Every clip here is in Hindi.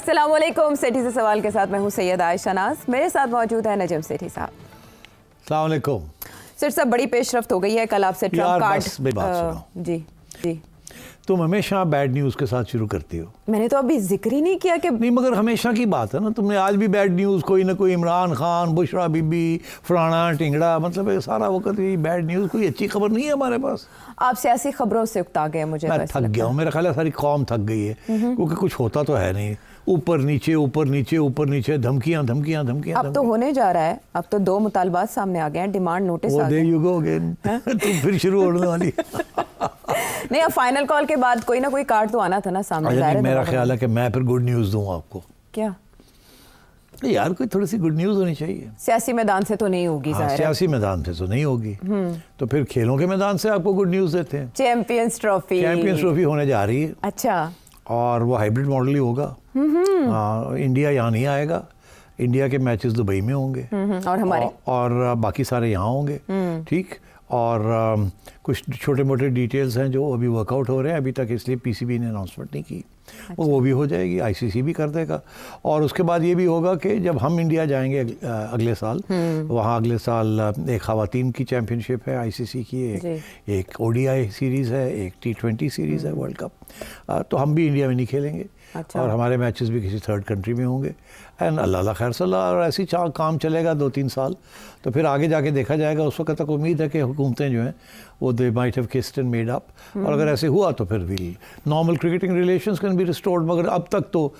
अस्सलाम वालेकुम। सेठी से सवाल के साथ मैं हूँ सैयद आयशा नाज, मेरे साथ मौजूद है नजम सेठी साहब। अस्सलाम वालेकुम। सर सब बड़ी पेशरफ्त हो गई है, कल आपसे ट्रम्प कार्ड जी जी तुम हमेशा बैड न्यूज़ के साथ शुरू करती हो। मैंने तो अभी जिक्र ही नहीं किया कि नहीं, मगर हमेशा की बात है ना, तुमने आज भी बैड न्यूज़ कोई ना कोई इमरान खान, बुशरा बीबी, फलाना टिंगड़ा, मतलब ये सारा वक्त ये बैड न्यूज़, कोई अच्छी खबर नहीं है हमारे पास। आप सियासी खबरों से उकता गए। मुझे मैं थक गया हूँ, मेरा ख्याल है सारी कौम थक गई है, क्योंकि कुछ होता तो है नहीं, ऊपर नीचे ऊपर नीचे ऊपर नीचे, धमकियाँ धमकियाँ धमकियाँ। अब तो होने जा रहा है, अब तो 2 मुतालबात सामने आ गए हैं, डिमांड नोटिस आ गए। तुम फिर शुरू होने वाली। नहीं, अब फाइनल कॉल के बाद कोई ना कोई कार्ड तो आना था ना सामने। मेरा ख्याल है कि मैं फिर गुड न्यूज़ दूँ आपको। क्या यार, कोई थोड़ी सी गुड न्यूज़ होनी चाहिए। सियासी मैदान से तो नहीं होगी। हाँ, सियासी मैदान से तो नहीं होगी, तो फिर खेलों के मैदान से आपको गुड न्यूज़ देते हैं। चैंपियंस ट्रॉफी होने जा रही है। अच्छा, और वो हाइब्रिड मॉडल ही होगा। इंडिया यहाँ नहीं आएगा, इंडिया के मैचेस दुबई में होंगे और हमारे और बाकी सारे यहाँ होंगे। ठीक, और कुछ छोटे मोटे डिटेल्स हैं जो अभी वर्कआउट हो रहे हैं अभी तक, इसलिए पीसीबी ने अनाउंसमेंट नहीं की। अच्छा। वो भी हो जाएगी, आईसीसी भी कर देगा। और उसके बाद ये भी होगा कि जब हम इंडिया जाएंगे अगले साल, वहाँ अगले साल एक ख़वातीन की चैम्पियनशिप है आईसीसी की, एक ओडीआई सीरीज़ है, एक T20 सीरीज़ है वर्ल्ड कप। तो हम भी इंडिया में नहीं खेलेंगे। अच्छा। और हमारे मैचेस भी किसी थर्ड कंट्री में होंगे। एंड अल्लाह खैर सल्ला, और ऐसी काम चलेगा 2-3 साल, तो फिर आगे जाके देखा जाएगा। उस वक्त तक उम्मीद है कि हुकूमतें जो हैं वो they might have kissed and made up, और अगर ऐसे हुआ तो फिर भी normal cricketing relations can be restored. मगर अब तक तो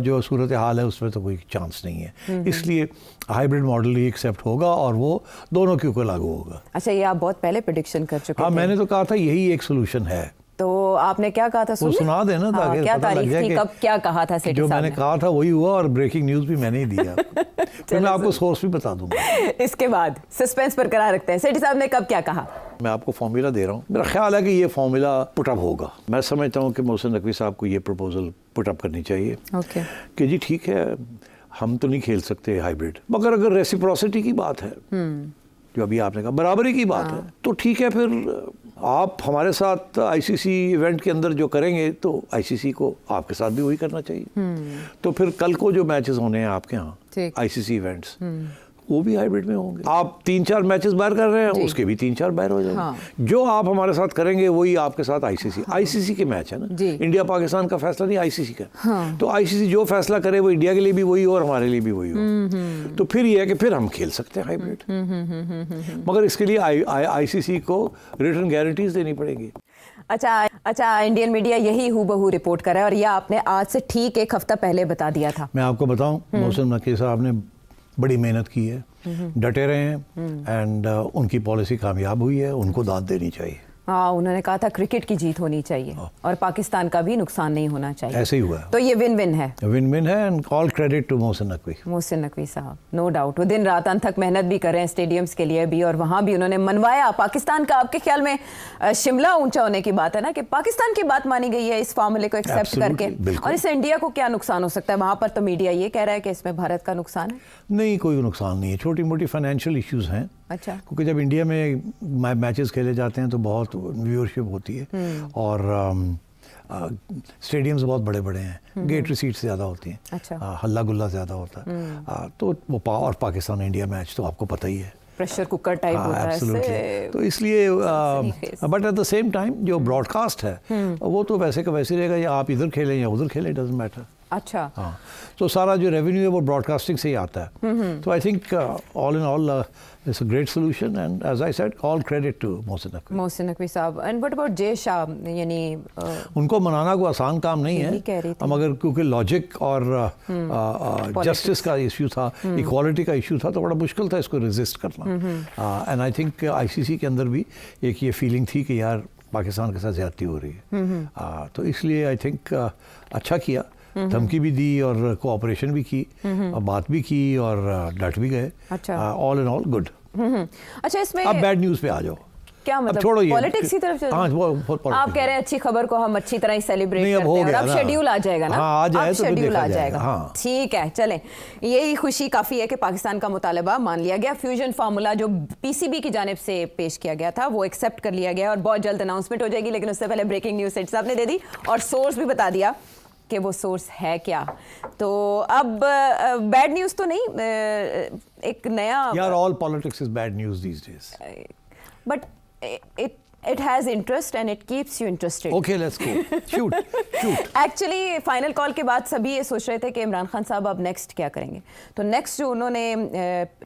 जो सूरत हाल है उसमें तो कोई चांस नहीं है, इसलिए हाइब्रिड मॉडल ही एक्सेप्ट होगा और वो दोनों के ऊपर लागू होगा। अच्छा, ये आप बहुत पहले प्रेडिक्शन कर चुके हाँ, थे। मैंने तो कहा था यही एक सोल्यूशन है। तो आपने क्या कहा था? वो सुना देना ताकि क्या पता लग जाए कि कब क्या कहा था। जो मैंने कहा था वही हुआ, और ब्रेकिंग न्यूज़ भी मैंने ही दिया। तो मैं आपको सोर्स भी बता दूंगा। इसके बाद सस्पेंस बरकरार रखते हैं। सेठी साहब ने कब क्या कहा? मैं आपको फॉर्मूला दे रहा हूँ, मेरा ख्याल है कि ये फॉर्मूला पुटअप होगा। मैं समझता हूँ कि मोहसिन नकवी साहब को ये प्रपोजल पुटअप करनी चाहिए। ओके, कि जी ठीक है, हम तो नहीं खेल सकते हाइब्रिड, मगर अगर रेसिप्रोसिटी की बात है, जो अभी आपने कहा बराबरी की बात है, तो ठीक है, फिर आप हमारे साथ आईसीसी इवेंट के अंदर जो करेंगे तो आईसीसी को आपके साथ भी वही करना चाहिए। तो फिर कल को जो मैचेस होने हैं आपके यहाँ आईसीसी इवेंट्स, वो भी हाइब्रिड में होंगे। आप 3-4 मैचेस बाहर कर रहे हैं, उसके भी 3-4 बाहर हो जाएंगे। हाँ। जो आप हमारे साथ करेंगे वही आपके साथ आईसीसी। हाँ। आईसीसी के मैच है ना, इंडिया पाकिस्तान का फैसला नहीं, आईसीसी का। हाँ। तो आईसीसी जो फैसला करे वो इंडिया के लिए भी वही हो और हमारे लिए भी वही हो। तो फिर ये है कि फिर हम खेल सकते हैं हाइब्रिड, मगर इसके लिए आईसीसी को रिटर्न गारंटीज देनी पड़ेगी। अच्छा, इंडियन मीडिया यही हूबहू रिपोर्ट कर रहा है, और यह आपने आज से ठीक 1 हफ्ता पहले बता दिया था। मैं आपको बताऊं, मोहसिन नकवी साहब ने बड़ी मेहनत की है, डटे रहे हैं, एंड उनकी पॉलिसी कामयाब हुई है, उनको दाद देनी चाहिए। हाँ, उन्होंने कहा था क्रिकेट की जीत होनी चाहिए और पाकिस्तान का भी नुकसान नहीं होना चाहिए। ऐसे ही हुआ है। तो ये विन विन है, and all credit to Mohsin Naqvi साहब। नो डाउट, वो दिन रात अनथक मेहनत भी कर रहे हैं स्टेडियम्स के लिए भी, और वहाँ भी उन्होंने मनवाया पाकिस्तान का। आपके ख्याल में शिमला ऊंचा होने की बात है ना, कि पाकिस्तान की बात मानी गई है इस फार्मूले को एक्सेप्ट करके, और इससे इंडिया को क्या नुकसान हो सकता है? वहाँ पर तो मीडिया ये कह रहा है कि इसमें भारत का नुकसान है। नहीं, कोई नुकसान नहीं है, छोटी मोटी फाइनेंशियल इश्यूज हैं। अच्छा, क्योंकि जब इंडिया में मैचेस खेले जाते हैं तो बहुत व्यूअरशिप होती है, और स्टेडियम्स बहुत बड़े बड़े हैं, गेट रिसीट्स ज़्यादा होती हैं। अच्छा, हल्ला गुल्ला ज़्यादा होता है। तो वो और पाकिस्तान इंडिया मैच तो आपको पता ही है, प्रेशर कुकर टाइप होता है। तो इसलिए but at the same time जो ब्रॉडकास्ट है वो तो वैसे का वैसे रहेगा, या आप इधर खेलें या उधर खेलें, डजंट मैटर। अच्छा, हाँ, तो सारा जो रेवेन्यू है वो ब्रॉडकास्टिंग से ही आता है। तो I think all in all it's a great solution, and as I said all credit to Mohsin Naqvi साहब। And what about Jay Shah? यानी उनको मनाना कोई आसान काम नहीं है, मगर क्योंकि लॉजिक और जस्टिस का इशू था, इक्वालिटी का इशू था, तो बड़ा मुश्किल था इसको रेजिस्ट करना। एंड आई थिंक आईसीसी के अंदर भी एक ये फीलिंग थी कि यार पाकिस्तान के साथ ज्यादती हो रही है। तो इसलिए आई थिंक अच्छा किया, धमकी भी दी और कोऑपरेशन भी की, और बात भी की और डट भी गए। All in all good. अच्छा, इसमें अब बैड न्यूज़ पे आ जाओ। क्या मतलब, पॉलिटिक्स की तरफ चलो? हाँ, आप कह रहे हैं अच्छी खबर को हम अच्छी तरह सेलिब्रेट करते हैं, और अब शेड्यूल आ जाएगा ना। हाँ, आ जाए तो शेड्यूल आ जाएगा। हाँ। ठीक है, चलें, यही खुशी काफ़ी है कि पाकिस्तान का मुतालबा मान लिया गया। फ्यूजन फार्मूला जो पीसीबी की जानिब से पेश किया गया था वो एक्सेप्ट कर लिया गया, और बहुत जल्द अनाउंसमेंट हो जाएगी। लेकिन उससे पहले ब्रेकिंग न्यूज़ सेठ साहब ने दे दी और सोर्स भी बता दिया कि वो सोर्स है क्या। तो अब बैड न्यूज़ तो नहीं, एक नया यार all politics is bad news these days, but it has interest and it keeps you interested. Okay, let's go. Shoot. Actually, final call के बाद सभी ये सोच रहे थे कि इमरान खान साहब अब नेक्स्ट क्या करेंगे। तो नेक्स्ट जो उन्होंने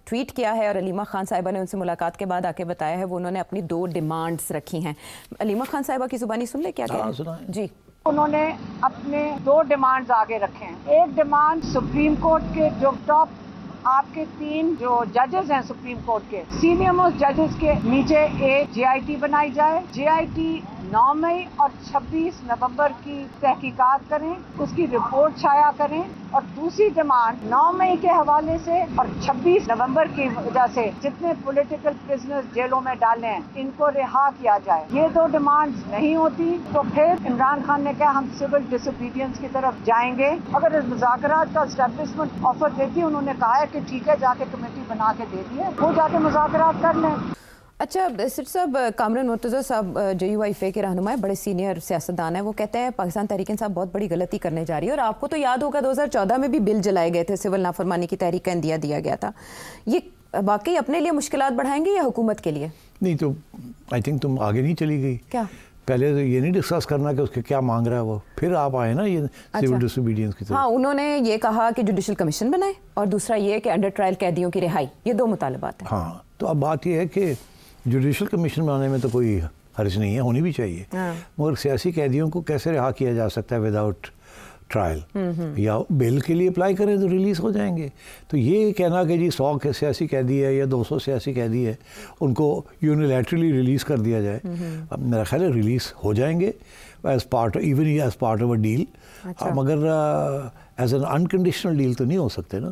ट्वीट किया है और अलीमा खान साहिबा ने उनसे मुलाकात के बाद आके बताया है, वो उन्होंने अपनी 2 डिमांड्स रखी हैं। अलीमा खान साहिबा की जुबानी सुन ले क्या कह रहे हैं जी। उन्होंने अपने 2 डिमांड्स आगे रखे हैं। एक डिमांड सुप्रीम कोर्ट के जो टॉप आपके 3 जो जजेस हैं सुप्रीम कोर्ट के, सीनियर मोस्ट जजेस के नीचे एक JIT बनाई जाए। JIT 9 मई और 26 नवंबर की तहकीकात करें, उसकी रिपोर्ट छाया करें। और दूसरी डिमांड 9 मई के हवाले से और 26 नवंबर की वजह से जितने पॉलिटिकल प्रिजनर्स जेलों में डाले हैं, इनको रिहा किया जाए। ये 2 डिमांड्स नहीं होती तो फिर इमरान खान ने कहा हम सिविल डिसोबीडियंस की तरफ जाएंगे। अगर मुज़ाकरात का एस्टेब्लिशमेंट ऑफर देती है, उन्होंने कहा है कि ठीक है, जाके कमेटी बना के दे दी है, वो जाके मुज़ाकरात कर लें। अच्छा सिर साहब, कामरान मुर्तज़ा साहब JUIFA के रहनुमा बड़े सीनियर सियासतदान हैं, वो कहते हैं पाकिस्तान तहरीक इंसाफ बहुत बड़ी गलती करने जा रही है। और आपको तो याद होगा 2014 में भी बिल जलाए गए थे, सिविल नाफरमानी की तहरीक का इंदिया दिया गया था। ये वाकई अपने लिए मुश्किलात बढ़ाएंगे या हुकूमत के लिए? नहीं तो आई थिंक तुम आगे नहीं चली गई। क्या? पहले तो ये नहीं डिस्कस करना कि उसके क्या मांग रहा है वो, फिर आप आए ना ये सिविल डिसोबीडियंस की तरफ। हाँ, उन्होंने ये कहा कि जुडिशल कमीशन बनाए और दूसरा ये कि अंडर ट्रायल कैदियों की रिहाई, ये 2 मुतालबात हैं। हाँ, तो अब बात ये है कि जुडिशल कमीशन बनाने में तो कोई हर्ज नहीं है, होनी भी चाहिए। मगर सियासी कैदियों को कैसे रिहा किया जा सकता है विदाउट ट्रायल? या बेल के लिए अप्लाई करें तो रिलीज़ हो जाएंगे। तो ये कहना कि जी 100 के सियासी कैदी है या 200 सियासी कैदी है, उनको यूनिलैटरली रिलीज़ कर दिया जाए, अब मेरा ख्याल है रिलीज़ हो जाएंगे as part, even as part of a deal. मगर एज एन अनकंडीशनल डील तो नहीं हो सकते ना।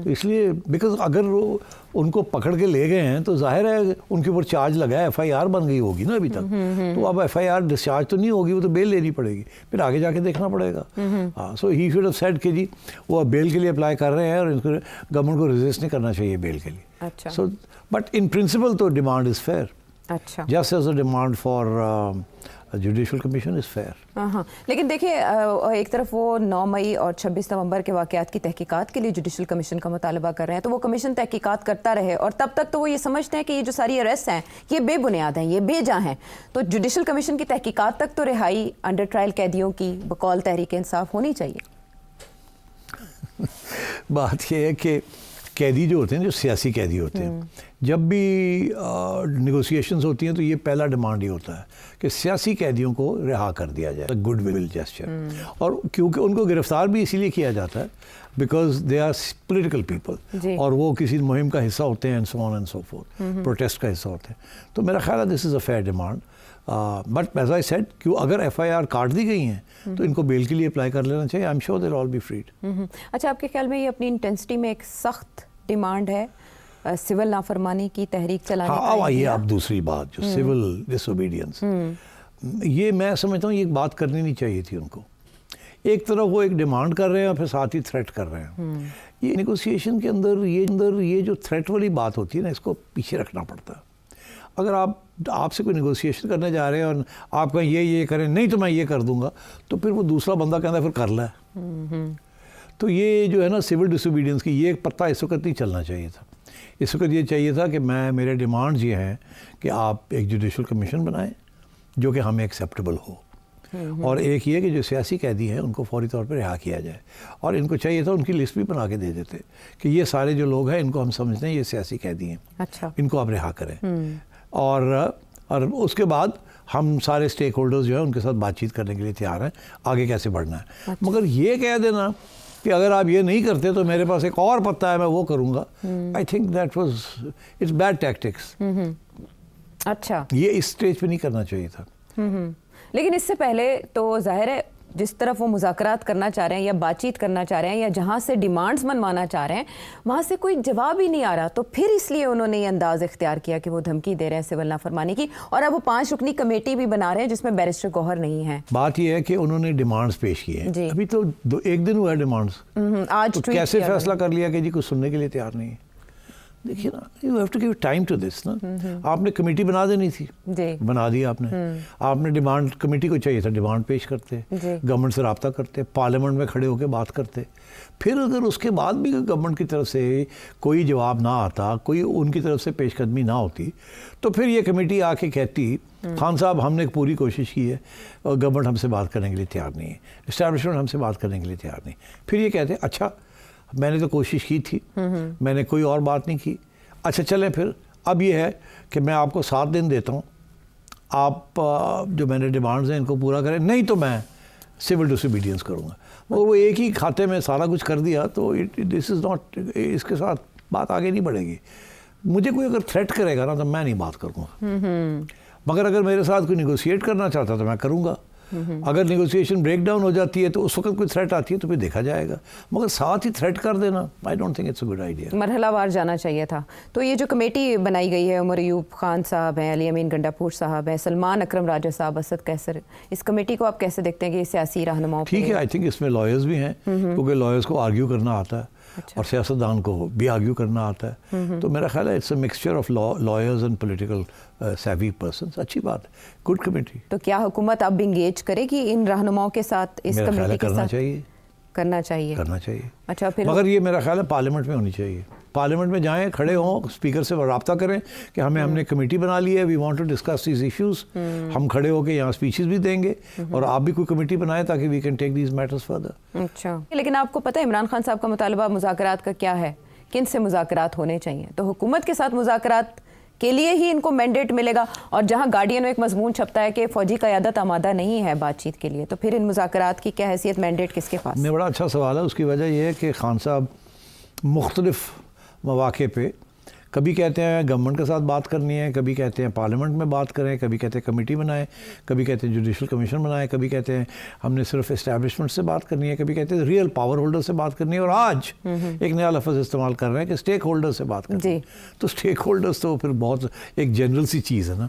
तो इसलिए बिकॉज अगर वो उनको पकड़ के ले गए हैं तो जाहिर है उनके ऊपर चार्ज लगा है, FIR बन गई होगी ना अभी तक। तो अब FIR डिस्चार्ज तो नहीं होगी, वो तो बेल लेनी पड़ेगी, फिर आगे जाके देखना पड़ेगा। हाँ, सो ही शुड हैव सेड कि जी वो बेल के लिए अप्लाई कर रहे हैं और इनको गवर्नमेंट को रेजिस्ट नहीं करना चाहिए बेल के लिए। अच्छा। सो बट इन प्रिंसिपल तो डिमांड इज़ फेयर। अच्छा। Just as a demand for judicial commission is fair. हाँ, लेकिन देखिए एक तरफ वो 9 मई और 26 नवंबर के वाक़यात की तहकीकात के लिए जुडिशल कमीशन का मुतालबा कर रहे हैं, तो वो कमीशन तहकीकात करता रहे और तब तक तो वो ये समझते हैं कि ये जो सारी अरेस्ट हैं ये बेबुनियाद हैं, ये बेजा हैं। तो जुडिशल कमीशन की तहकीकात तक तो रिहाई अंडर ट्रायल कैदियों की बकौल तहरीक इंसाफ होनी चाहिए। बात यह है कि कैदी जो होते हैं, जो सियासी कैदी होते हैं, जब भी नेगोशिएशंस होती हैं तो ये पहला डिमांड ही होता है कि सियासी कैदियों को रिहा कर दिया जाए, गुड विल जेस्चर। और क्योंकि उनको गिरफ्तार भी इसीलिए किया जाता है because they are political people और वो किसी मुहिम का हिस्सा होते हैं and so on and so forth, protest का हिस्सा होते हैं। तो मेरा ख्याल है this is a fair demand. But as I said कि अगर FIR काट दी गई हैं तो इनको बेल के लिए अप्लाई कर लेना चाहिए। I am sure they will all be freed. अच्छा, आपके ख्याल में ये अपनी इंटेंसिटी में एक सख्त डिमांड है सिविल नाफरमानी की तहरीक चलाने का? हाँ, आइए अब दूसरी बात जो सिविल डिसोबीडियंस, ये मैं समझता हूँ ये बात करनी नहीं चाहिए थी उनको। एक तरफ वो एक डिमांड कर रहे हैं और फिर साथ ही थ्रेट कर रहे हैं। ये नेगोशिएशन के अंदर ये जो थ्रेट वाली बात होती है ना, इसको पीछे रखना पड़ता है। अगर आपसे कोई नेगोशिएशन करने जा रहे हैं और आप कहें ये करें, नहीं तो मैं ये कर दूंगा, तो फिर वो दूसरा बंदा कहता है फिर कर ला। तो ये जो है ना सिविल डिसोबीडियंस की ये एक पत्ता इस वक्त नहीं चलना चाहिए था। इस वक्त ये चाहिए था कि मेरे डिमांड्स ये हैं कि आप एक जुडिशल कमीशन बनाएं जो कि हमें एक्सेप्टेबल हो, और एक ये कि जो सियासी कैदी हैं उनको फौरी तौर पर रिहा किया जाए। और इनको चाहिए था उनकी लिस्ट भी बना के दे देते कि ये सारे जो लोग हैं इनको हम समझते हैं ये सियासी कैदी हैं। अच्छा। इनको आप रिहा करें। और उसके बाद हम सारे स्टेक होल्डर्स जो है उनके साथ बातचीत करने के लिए तैयार हैं, आगे कैसे बढ़ना है। अच्छा। मगर ये कह देना कि अगर आप ये नहीं करते तो मेरे पास एक और पत्ता है, मैं वो करूँगा, आई think that was it's bad tactics. अच्छा, ये इस स्टेज पे नहीं करना चाहिए था। लेकिन इससे पहले तो जाहिर है जिस तरफ वो मुज़ाकरात करना चाह रहे हैं या बातचीत करना चाह रहे हैं या जहाँ से डिमांड्स मनवाना चाह रहे हैं वहाँ से कोई जवाब ही नहीं आ रहा, तो फिर इसलिए उन्होंने ये अंदाज़ इख्तियार किया कि वो धमकी दे रहे हैं सिविल नाफरमानी की। और अब वो 5 रुकनी कमेटी भी बना रहे हैं जिसमें बैरिस्टर गौहर नहीं है। बात यह है कि उन्होंने डिमांड्स पेश किए हैं, अभी तो 1 दिन हुआ है डिमांड्स, आज तो कैसे फैसला कर लिया कि जी कुछ सुनने के लिए तैयार नहीं है? देखिए ना, you have to give time to this ना। आपने कमेटी बना देनी थी, बना दी आपने। आपने डिमांड, कमेटी को चाहिए था डिमांड पेश करते, गवर्नमेंट से रब्ता करते, पार्लियामेंट में खड़े होकर बात करते। फिर अगर उसके बाद भी गवर्नमेंट की तरफ से कोई जवाब ना आता, कोई उनकी तरफ से पेशकदमी ना होती, तो फिर ये कमेटी आके कहती खान साहब हमने पूरी कोशिश की है और गवर्नमेंट हमसे बात करने के लिए तैयार नहीं है, इस्टेब्लिशमेंट हमसे बात करने के लिए तैयार नहीं। फिर ये कहते अच्छा मैंने तो कोशिश की थी, मैंने कोई और बात नहीं की, अच्छा चलें फिर अब ये है कि मैं आपको 7 दिन देता हूँ, आप जो मैंने डिमांड्स हैं इनको पूरा करें, नहीं तो मैं सिविल डिसोबीडियंस करूँगा। और वो एक ही खाते में सारा कुछ कर दिया तो दिस इज़ नॉट, इसके साथ बात आगे नहीं बढ़ेगी। मुझे कोई अगर थ्रेट करेगा ना तो मैं नहीं बात करूँगा, मगर अगर मेरे साथ कोई निगोशिएट करना चाहता तो मैं करूँगा। अगर नेगोशिएशन ब्रेक डाउन हो जाती है तो उस वक्त कोई थ्रेट आती है तो फिर देखा जाएगा, मगर साथ ही थ्रेट कर देना I don't think it's a good idea. मरहलावार जाना चाहिए था। तो ये जो कमेटी बनाई गई है, उमर अयूब खान साहब हैं, अली अमीन गंडापुर साहब हैं, सलमान अकरम राजा साहब, असद कैसर, इस कमेटी को आप कैसे देखते हैं कि ये सियासी रहनुमाओं? ठीक है, आई थिंक इसमें लॉयर्स भी हैं, क्योंकि लॉयर्स को आर्ग्यू करना आता है। अच्छा। और सियासतदान को भी आर्ग्यू करना आता है, तो मेरा ख्याल है it's a mixture of lawyers and political savvy persons। अच्छी बात है, गुड कमेटी। तो क्या हुकूमत अब इंगेज करेगी इन रहनुमाओं के साथ, इस कमेटी के साथ? करना चाहिए। अच्छा, फिर मगर ये मेरा ख्याल है पार्लियामेंट में होनी चाहिए। पार्लियामेंट में जाएं, खड़े हों, स्पीकर से रब्ता करें कि हमने कमेटी बना ली है, we want to discuss these issues. हम खड़े होकर यहाँ स्पीचेस भी देंगे और आप भी कोई कमेटी बनाएं ताकि we can take these matters further. अच्छा, लेकिन आपको पता है इमरान खान साहब का मुतालबा मुज़ाकरात का क्या है? किन से मुज़ाकरात होने चाहिए? तो हुकूमत के साथ मुज़ाकरात के लिए ही इनको मैंडेट मिलेगा, और जहां गार्डियन में एक मजमून छपता है कि फौजी क़यादत आमादा नहीं है बातचीत के लिए, तो फिर इन मुज़ाकरात की क्या हैसियत, मैंडेट किसके पास? नहीं, बड़ा अच्छा सवाल है। उसकी वजह यह है कि खान साहब मुख्तलिफ मौक़े पे कभी कहते हैं गवर्नमेंट के साथ बात करनी है, कभी कहते हैं पार्लियामेंट में बात करें, कभी कहते हैं कमेटी बनाएं, कभी कहते हैं जुडिशल कमीशन बनाएं, कभी कहते हैं हमने सिर्फ इस्टेब्लिशमेंट से बात करनी है, कभी कहते हैं रियल पावर होल्डर से बात करनी है, और आज एक नया लफ्ज़ इस्तेमाल कर रहे हैं कि स्टेक होल्डर से बात करनी है। तो स्टेक होल्डर्स तो फिर बहुत एक जनरल सी चीज़ है ना,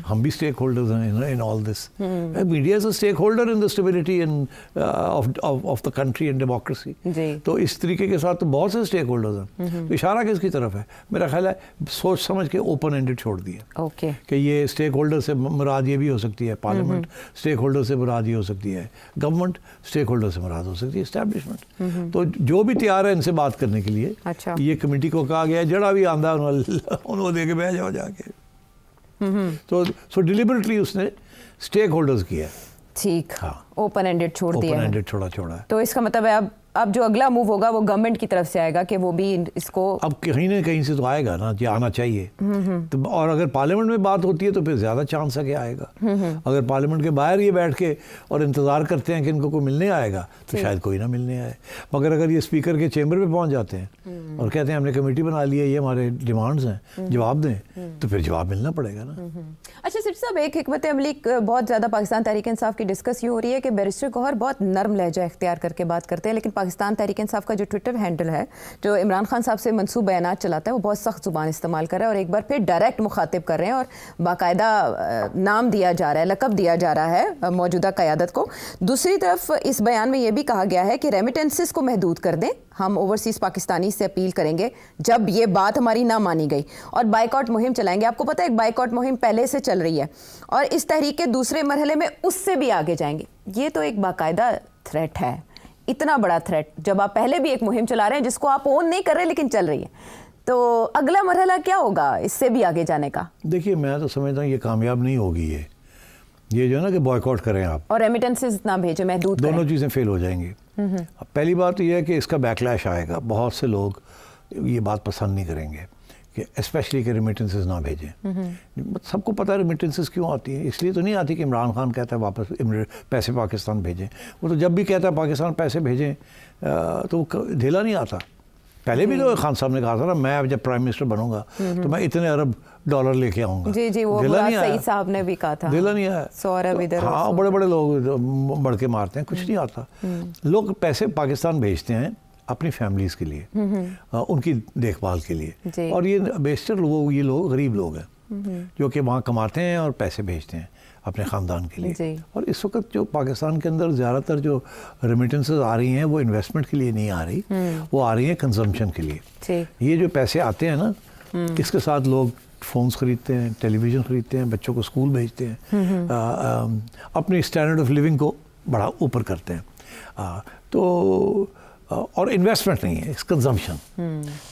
हम भी स्टेक होल्डर्स हैं in all this. Media is a stakeholder in the stability of the country and democracy. तो इस तरीके के साथ तो बहुत से स्टेक होल्डर्स हैं। तो इशारा किसकी तरफ है? मेरा ख्याल है सोच समझ के ओपन एंडेड छोड़ दिया। ओके, कि ये स्टेक होल्डर से मुराद ये भी हो सकती है पार्लियामेंट, स्टेक होल्डर से मुराद ये हो सकती है गवर्नमेंट, स्टेक होल्डर से मुराद हो सकती है एस्टैब्लिशमेंट। तो जो भी तैयार है इनसे बात करने के लिए, अच्छा, ये कमेटी को कहा गया है, जड़ा भी आंदा उन्होंने दे के बह जाओ जाके। तो सो डिलिबरेटली उसने स्टेक होल्डर्स किया। ठीक, हाँ, ओपन एंडेड छोड़ दिया, ओपन एंडेड छोड़ा है। तो इसका मतलब है अब जो अगला मूव होगा वो गवर्नमेंट की तरफ से आएगा कि वो भी इसको अब कहीं ना कहीं से तो आएगा ना, ये आना चाहिए। तो और अगर पार्लियामेंट में बात होती है तो फिर ज़्यादा चांस है कि आएगा। अगर पार्लियामेंट के बाहर ये बैठ के और इंतज़ार करते हैं कि इनको कोई मिलने आएगा तो शायद कोई ना मिलने आए, मगर अगर ये स्पीकर के चेंबर पे पहुंच जाते हैं और कहते हैं हमने कमेटी बना ली है, ये हमारे डिमांड्स हैं, जवाब दें, तो फिर जवाब मिलना पड़ेगा ना। अच्छा सिर्फ साहब, एक हिकमत अमली बहुत ज़्यादा पाकिस्तान तहरीक इंसाफ की डिस्कस यूँ हो रही है कि बैरिस्टर गौहर बहुत नरम लहजा इख्तियार करके बात करते हैं, लेकिन पाकिस्तान तहरीक इंसाफ का जो ट्विटर हैंडल है जो इमरान खान साहब से मंसूब बयानात चलाता है, वो बहुत सख्त ज़ुबान इस्तेमाल कर रहा है और एक बार फिर डायरेक्ट मुखातिब कर रहे हैं और बाकायदा नाम दिया जा रहा है, लक़ब दिया जा रहा है मौजूदा क़यादत को। दूसरी तरफ इस बयान में ये भी कहा गया है कि रेमिटेंसेस को महदूद कर दें, हम ओवरसीज़ पाकिस्तानी से अपील करेंगे जब ये बात हमारी ना मानी गई, और बाइकआउट मुहिम चलाएंगे। आपको पता है एक बाइकआउट मुहिम पहले से चल रही है और इस तहरीक के दूसरे मरहले में उससे भी आगे जाएंगे। ये तो एक बाकायदा थ्रेट है, इतना बड़ा थ्रेट, जब आप पहले भी एक मुहिम चला रहे हैं जिसको आप ओन नहीं कर रहे लेकिन चल रही है, तो अगला मरहला क्या होगा इससे भी आगे जाने का? देखिए मैं तो समझता हूँ ये कामयाब नहीं होगी, ये जो है ना कि बॉयकॉट करें आप और रेमिटेंसेस ना भेजें, महदूद दोनों चीज़ें फेल हो जाएंगी। पहली बात तो यह है कि इसका बैकलैश आएगा, बहुत से लोग ये बात पसंद नहीं करेंगे कि स्पेशली कि रेमिटेंसेस ना भेजें। सबको पता है रेमिटेंसेस क्यों आती है, इसलिए तो नहीं आती कि इमरान खान कहता है वापस पैसे पाकिस्तान भेजें। वो तो जब भी कहता है पाकिस्तान पैसे भेजें तो ढीला नहीं आता। पहले भी तो खान साहब ने कहा था ना, मैं अब जब प्राइम मिनिस्टर बनूंगा तो मैं इतने अरब डॉलर लेके आऊँगा। जी जी, वो सईद साहब ने भी कहा था, ढीला नहीं आया। 100 अरब इधर, हाँ, बड़े बड़े लोग बढ़ के मारते हैं, कुछ नहीं आता। लोग पैसे पाकिस्तान भेजते हैं अपनी फैमिलीज़ के लिए, उनकी देखभाल के लिए, और ये बेशतर लोग, ये लोग गरीब लोग हैं जो कि वहाँ कमाते हैं और पैसे भेजते हैं अपने ख़ानदान के लिए। और इस वक्त जो पाकिस्तान के अंदर ज़्यादातर जो रेमिटेंसेस आ रही हैं वो इन्वेस्टमेंट के लिए नहीं आ रही, वो आ रही हैं कंजम्पशन के लिए। ये जो पैसे आते हैं ना इसके साथ लोग फ़ोन्स ख़रीदते हैं, टेलीविज़न ख़रीदते हैं, बच्चों को स्कूल भेजते हैं, अपनी स्टैंडर्ड ऑफ लिविंग को बड़ा ऊपर करते हैं। तो और इन्वेस्टमेंट नहीं है, इट्स कंजम्पशन।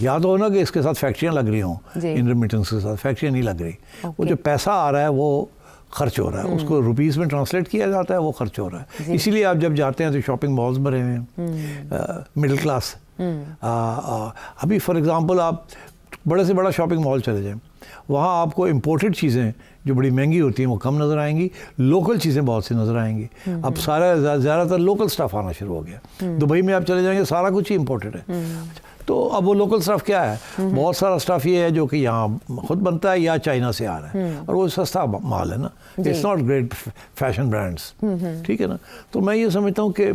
याद हो ना कि इसके साथ फैक्ट्रियाँ लग रही हों, इन रेमिटेंस के साथ फैक्ट्रियाँ नहीं लग रही। वो जो पैसा आ रहा है वो खर्च हो रहा है, उसको रुपीस में ट्रांसलेट किया जाता है, वो खर्च हो रहा है। इसीलिए आप जब जाते हैं तो शॉपिंग मॉल्स भरे हुए हैं, मिडिल क्लास। अभी फॉर एग्जांपल आप बड़े से बड़ा शॉपिंग मॉल चले जाएं, वहाँ आपको इम्पोर्टेड चीज़ें जो बड़ी महंगी होती हैं वो कम नज़र आएंगी, लोकल चीज़ें बहुत सी नज़र आएंगी। अब सारा ज़्यादातर लोकल स्टफ़ आना शुरू हो गया। दुबई में आप चले जाएंगे, सारा कुछ ही इम्पोर्टेड है। तो अब वो लोकल स्टफ़ क्या है? बहुत सारा स्टफ़ ये है जो कि यहाँ खुद बनता है या चाइना से आ रहा है, और वो सस्ता माल है ना, it's not great fashion brands, ठीक है ना। तो मैं ये समझता हूँ कि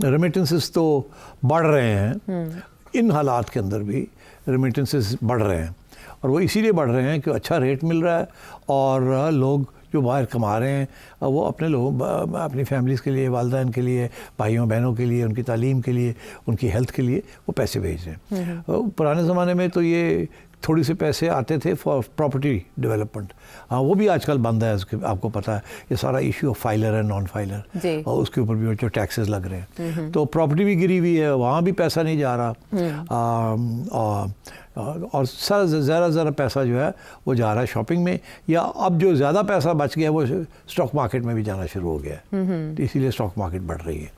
रेमिटेंसेस तो बढ़ रहे हैं, इन हालात के अंदर भी रेमिटेंसेस बढ़ रहे हैं, और वो इसीलिए बढ़ रहे हैं कि अच्छा रेट मिल रहा है, और लोग जो बाहर कमा रहे हैं वो अपने लोग, अपनी फैमिलीज़ के लिए, वालिदैन के लिए, भाइयों बहनों के लिए, उनकी तालीम के लिए, उनकी हेल्थ के लिए वो पैसे भेज रहे हैं। पुराने ज़माने में तो ये थोड़ी से पैसे आते थे फॉर प्रॉपर्टी डेवलपमेंट, हाँ वो भी आजकल बंद है। आपको पता है ये सारा इशू ऑफ फाइलर है, नॉन फाइलर, और उसके ऊपर भी जो टैक्सेस लग रहे हैं, तो प्रॉपर्टी भी गिरी हुई है, वहाँ भी पैसा नहीं जा रहा। और ज़रा पैसा जो है वो जा रहा है शॉपिंग में, या अब जो ज़्यादा पैसा बच गया वो स्टॉक मार्केट में भी जाना शुरू हो गया है, तो इसीलिए स्टॉक मार्केट बढ़ रही है।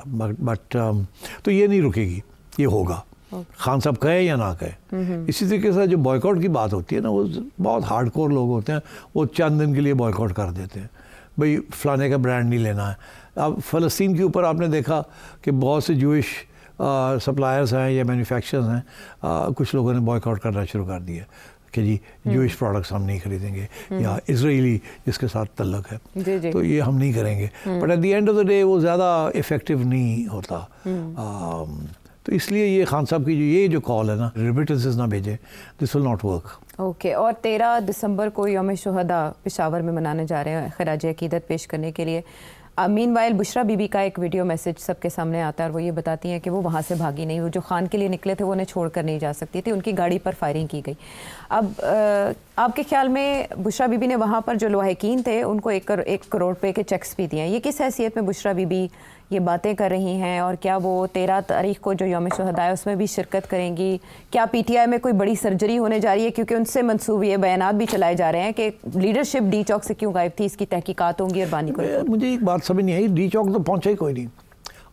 बट तो ये नहीं रुकेगी, ये होगा, खान साहब कहे या ना कहे। इसी तरीके से जो बॉयकॉट की बात होती है ना, वो बहुत हार्डकोर लोग होते हैं, वो चंद दिन के लिए बॉयकॉट कर देते हैं, भाई फलाने का ब्रांड नहीं लेना है। अब फ़लस्तीन के ऊपर आपने देखा कि बहुत से जूइश सप्लायर्स हैं या मैन्युफैक्चरर्स हैं, कुछ लोगों ने बॉयकॉट करना शुरू कर दिया कि जी जूइश प्रोडक्ट्स हम नहीं खरीदेंगे, या इजरायली जिसके साथ तल्लक है तो ये हम नहीं करेंगे। But at the end of the day वो ज़्यादा इफ़ेक्टिव नहीं होता। तो इसलिए ये खान साहब की ये जो कॉल है ना, रेमिटेंसेस ना भेजें, this will not work. Okay, और 13 दिसंबर को यौम शुहदा पेशावर में मनाने जा रहे हैं खराज अकीदत पेश करने के लिए। मीनवाइल बुशरा बीबी का एक वीडियो मैसेज सबके सामने आता है, और वो ये बताती हैं कि वो वहाँ से भागी नहीं, वो जो खान के लिए निकले थे वो उन्हें छोड़कर नहीं जा सकती थी, उनकी गाड़ी पर फायरिंग की गई। अब आपके ख्याल में बुशरा बीबी ने वहाँ पर जो लवाहिकीन थे उनको 1 करोड़ रुपए के चेक्स भी दिए हैं, ये किस हैसियत में बुशरा बीबी ये बातें कर रही हैं, और क्या वो 13 तारीख को जो यौम शुहदा है उसमें भी शिरकत करेंगी? क्या पीटीआई में कोई बड़ी सर्जरी होने जा रही है? क्योंकि उनसे मंसूबी ये बयानात भी चलाए जा रहे हैं कि लीडरशिप डी चौक से क्यों गायब थी, इसकी तहकीकात होंगी। और बानी को मुझे एक बात समझ नहीं आई, डी चौक तो पहुंचा ही कोई नहीं।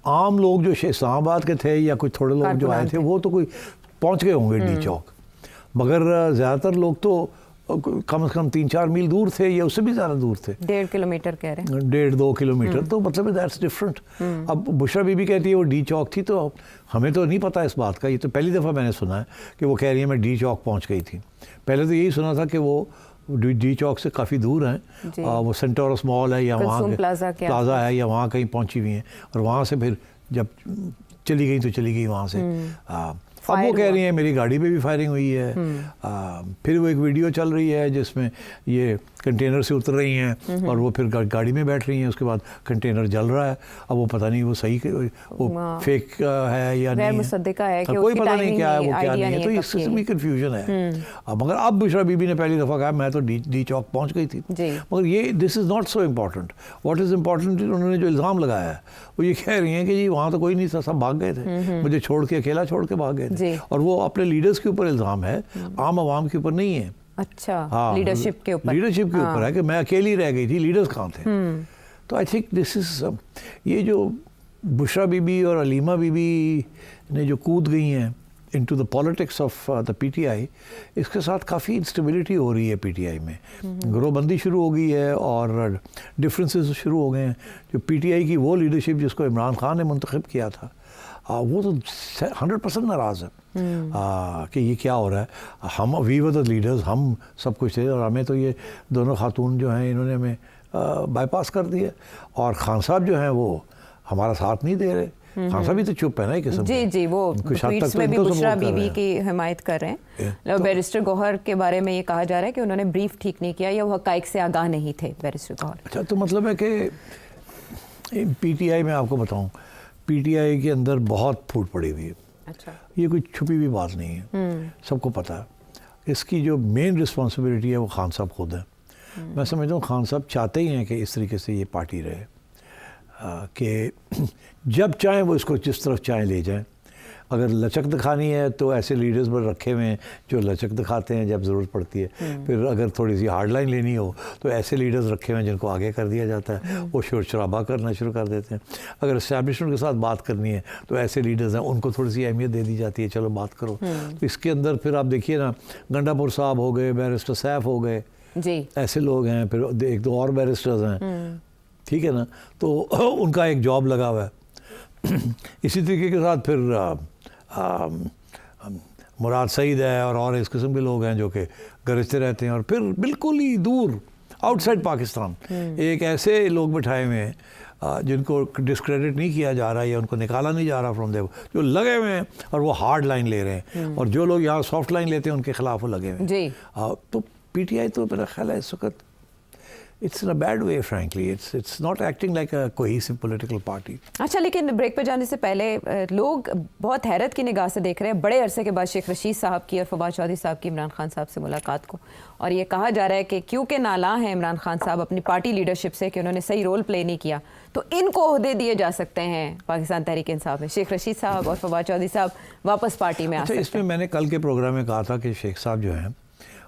आम लोग जो इस्लामाबाद के थे या कुछ थोड़े लोग जो आए थे वो तो कोई पहुंच गए होंगे डी चौक, मगर ज़्यादातर लोग तो कम से कम 3-4 मील दूर थे, या उससे भी ज़्यादा दूर थे। 1.5 किलोमीटर कह रहे हैं, 1.5-2 किलोमीटर, तो मतलब दैट्स डिफरेंट। अब बुशरा बीबी कहती है वो डी चौक थी, तो हमें तो नहीं पता इस बात का, ये तो पहली दफ़ा मैंने सुना है कि वो कह रही है मैं डी चौक पहुंच गई थी। पहले तो यही सुना था कि वो डी चौक से काफ़ी दूर हैं, वो सेंटोरस मॉल है या वहाँ प्लाजा है या वहाँ कहीं पहुँची हुई हैं, और वहाँ से फिर जब चली गई तो चली गई वहाँ से। अब वो कह रही हैं मेरी गाड़ी पे भी फायरिंग हुई है। फिर वो एक वीडियो चल रही है जिसमें ये कंटेनर से उतर रही हैं और वो फिर गाड़ी में बैठ रही हैं, उसके बाद कंटेनर जल रहा है। अब वो पता नहीं वो सही वो फेक है या नहीं है, कोई पता नहीं क्या है वो क्या नहीं है, तो इसमें भी कन्फ्यूजन है। मगर अब बुशरा बीबी ने पहली दफ़ा कहा मैं तो डी चौक पहुँच गई थी, मगर ये this is not so important. What is important, उन्होंने जो इल्ज़ाम लगाया है वो ये कह रही हैं कि जी वहाँ तो कोई नहीं था, सब भाग गए थे, मुझे छोड़ के अकेला छोड़ के भाग गए थे। और वो अपने लीडर्स के ऊपर इल्ज़ाम है, आम आवाम के ऊपर नहीं है। अच्छा, हाँ, लीडरशिप के ऊपर है कि मैं अकेली रह गई थी, लीडर्स कहाँ थे। तो आई थिंक दिस इज ये जो बुशरा बीबी और अलीमा बीबी ने जो कूद गई हैं into the politics of the PTI, इसके साथ काफ़ी इंस्टेबिलिटी हो रही है पीटीआई में। ग्रोहबंदी शुरू हो गई है और डिफरेंसेस शुरू हो गए हैं। जो पीटीआई की वो लीडरशिप जिसको इमरान खान ने मुंतखब किया था, वो तो 100% नाराज़ है कि ये क्या हो रहा है। हम वी वर द लीडर्स, हम सब कुछ थे, और हमें तो ये दोनों खातून जो हैं इन्होंने हमें बाईपास कर दिया, और खान साहब जो हैं वो हमारा साथ नहीं दे रहे। खान साहब भी तो चुप है ना एक किस्म जी जी, वो ट्वीट्स में भी बुशरा बीबी की हिमायत कर रहे हैं। बैरिस्टर गौहर के बारे में ये कहा जा रहा है कि उन्होंने ब्रीफ ठीक नहीं किया या वो हक़ाइक़ से आगाह नहीं थे बैरिस्टर गौहर। अच्छा, तो मतलब है कि पीटीआई में आपको बताऊं, पीटीआई के अंदर बहुत फूट पड़ी हुई है। अच्छा, ये कोई छुपी हुई बात नहीं है, सबको पता है। इसकी जो मेन रिस्पॉन्सिबिलिटी है वो खान साहब खुद है। मैं समझता हूँ खान साहब चाहते ही हैं कि इस तरीके से ये पार्टी रहे कि जब चाहें वो इसको जिस तरफ चाहें ले जाएं। अगर लचक दिखानी है तो ऐसे लीडर्स पर रखे हुए हैं जो लचक दिखाते हैं जब ज़रूरत पड़ती है। फिर अगर थोड़ी सी हार्ड लाइन लेनी हो तो ऐसे लीडर्स रखे हुए हैं जिनको आगे कर दिया जाता है, वो शोर शराबा करना शुरू कर देते हैं। अगर इस्टेब्लिशमेंट के साथ बात करनी है तो ऐसे लीडर्स हैं, उनको थोड़ी सी अहमियत दे दी जाती है, चलो बात करो। तो इसके अंदर फिर आप देखिए ना, गंडापुर साहब हो गए, बैरिस्टर सैफ हो गए जी, ऐसे लोग हैं। फिर एक दो और बैरिस्टर्स हैं, ठीक है ना, तो उनका एक जॉब लगा हुआ है। इसी तरीके के साथ फिर मुराद सईद है और इस किस्म के लोग हैं जो कि गरजते रहते हैं। और फिर बिल्कुल ही दूर आउटसाइड पाकिस्तान एक ऐसे लोग बिठाए हुए हैं जिनको डिस्क्रेडिट नहीं किया जा रहा या उनको निकाला नहीं जा रहा फ्रॉम देव, जो लगे हुए हैं और वो हार्ड लाइन ले रहे हैं। और जो लोग यहाँ सॉफ्ट लाइन लेते हैं उनके खिलाफ वो लगे हुए हैं। तो पीटीआई तो मेरा ख्याल है इस वक्त It's in a bad way, frankly. It's not acting like a cohesive political party. अच्छा, लेकिन ब्रेक पे जाने से पहले लोग बहुत हैरत की निगाह से देख रहे हैं बड़े अरसे के बाद शेख रशीद साहब की और फवाद चौधरी साहब की इमरान खान साहब से मुलाकात को, और ये कहा जा रहा है कि क्योंकि नाला हैं इमरान खान साहब अपनी पार्टी लीडरशिप से कि उन्होंने सही रोल प्ले नहीं किया, तो इनको ओहदे दिए जा सकते हैं पाकिस्तान तहरीक इंसाफ में। शेख रशीद साहब और फवाद चौधरी साहब वापस पार्टी में आ सकते हैं। इसमें मैंने कल के प्रोग्राम में कहा था कि शेख साहब जो हैं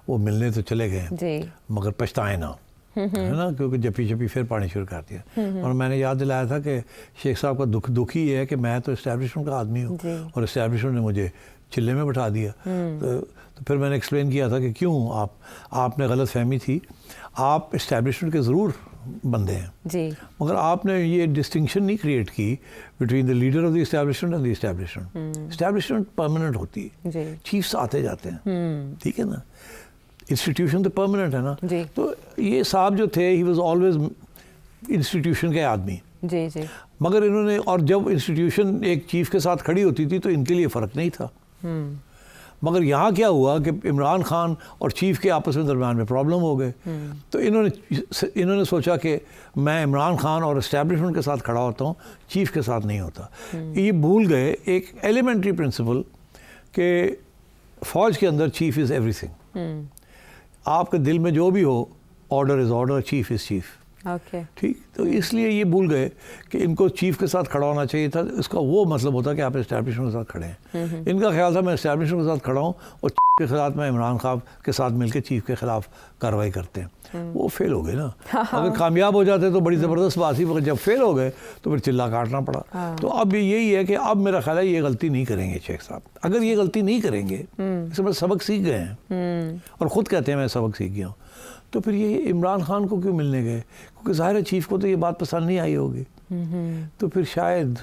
वो मिलने तो चले गए मगर पछताए ना, है ना, क्योंकि जपी फिर पानी शुरू कर दिया। और मैंने याद दिलाया था कि शेख साहब का दुख ही है कि मैं तो इस्टेब्लिशमेंट का आदमी हूँ और इस्टेब्लिशमेंट ने मुझे चिल्ले में बैठा दिया। तो फिर मैंने एक्सप्लेन किया था कि क्यों आपने गलत फहमी थी, आप इस्टेब्लिशमेंट के ज़रूर बंदे हैं जी, मगर आपने ये डिस्टिंक्शन नहीं क्रिएट की between the leader of the establishment and the establishment. Establishment permanent होती है, चीफ्स आते जाते हैं, ठीक है ना, इंस्टीट्यूशन तो परमानेंट है ना। तो ये साहब जो थे ही वॉज ऑलवेज इंस्टीट्यूशन के आदमी जी जी, मगर इन्होंने, और जब इंस्टीट्यूशन एक चीफ के साथ खड़ी होती थी तो इनके लिए फ़र्क नहीं था। मगर यहाँ क्या हुआ कि इमरान खान और चीफ के आपस में दरमियान में प्रॉब्लम हो गए। तो इन्होंने सोचा कि मैं इमरान खान और इस्टेब्लिशमेंट के साथ खड़ा होता हूँ, चीफ के साथ नहीं होता। ये भूल गए एक एलिमेंट्री प्रिंसिपल कि फ़ौज के अंदर चीफ इज़ एवरीथिंग। आपके दिल में जो भी हो, order is order, chief is chief, ठीक। तो इसलिए ये भूल गए कि इनको चीफ के साथ खड़ा होना चाहिए था। इसका वो मतलब होता कि आप इस्टेब्लिशमेंट के साथ खड़े हैं। इनका ख्याल था मैं इस्टेब्लिशमेंट के साथ खड़ा हूँ और चीफ के साथ मैं इमरान खान के साथ मिलकर चीफ के खिलाफ कार्रवाई करते हैं। वो फेल हो गए ना। अगर कामयाब हो जाते तो बड़ी ज़बरदस्त बात थी, मगर जब फेल हो गए तो फिर चिल्ला काटना पड़ा। तो अब यही है कि अब मेरा ख्याल है ये गलती नहीं करेंगे शेख साहब। अगर ये गलती नहीं करेंगे, इसमें सबक सीख गए हैं और ख़ुद कहते हैं मैं सबक सीख गया हूँ, तो फिर ये इमरान खान को क्यों मिलने गए? क्योंकि ज़ाहिर है चीफ को तो ये बात पसंद नहीं आई होगी। तो फिर शायद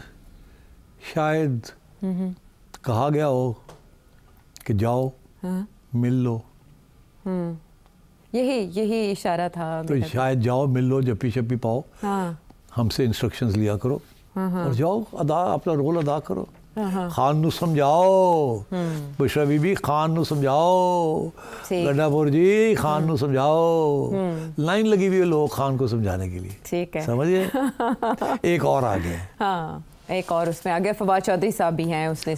कहा गया हो कि जाओ मिल लो। यही इशारा था। तो शायद जाओ मिल लो, जप्पी शप्पी पाओ, हमसे इंस्ट्रक्शंस लिया करो और जाओ अपना रोल अदा करो। खान नू समझाओ, बुशरा बीबी खान नू समझाओ, गड्डापुर जी खान नू समझाओ। लाइन लगी हुई है लोग खान को समझाने के लिए, ठीक है, समझिए। एक और आ गए, हाँ एक और उसमें आ गया फवाद चौधरी साहब भी हैं उसमें।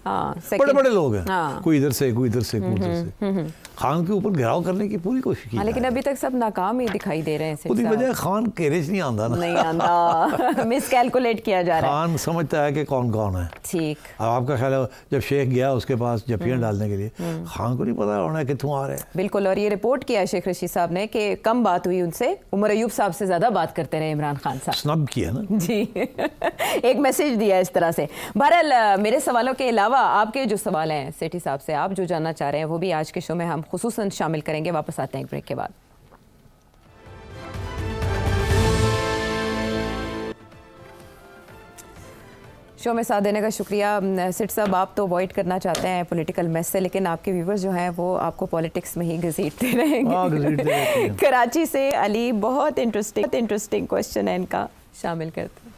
हाँ, बड़े लोग हैं, कोई इधर से कोई इधर से कोई उधर से। खान के ऊपर घेराव करने की पूरी कोशिश की, लेकिन अभी तक सब नाकाम ही दिखाई दे रहे हैं। उसकी वजह खान घेरे नहीं आंदा ना, नहीं आंदा, मिसकैलकुलेट किया जा रहा है। खान समझता है कि कौन कौन है, ठीक। अब आपका ख्याल है जब शेख गया उसके पास जफ्फियाँ डालने के लिए, खान को नहीं पता होना कितों आ रहे हैं। बिल्कुल, और ये रिपोर्ट किया शेख रशीद साहब ने कि कम बात हुई उनसे, उमर अयूब साहब से ज्यादा बात करते रहे इमरान खान साहब। स्नब किया ना जी। एक मैसेज दिया इस तरह से। बहरहाल मेरे सवालों के अलावा आपके जो सवाल हैं सेठी साहब से, आप जो जानना चाह रहे हैं वो भी आज के शो में हम खुसूसन शामिल करेंगे। वापस आते हैं एक ब्रेक के बाद। शो में साथ देने का शुक्रिया। सिट साहब, आप तो अवॉइड करना चाहते हैं पॉलिटिकल मैस से, लेकिन आपके व्यूवर्स जो हैं वो आपको पॉलिटिक्स में ही घसीटते रहेंगे। कराची से अली, बहुत इंटरेस्टिंग क्वेश्चन है इनका, शामिल करते हैं।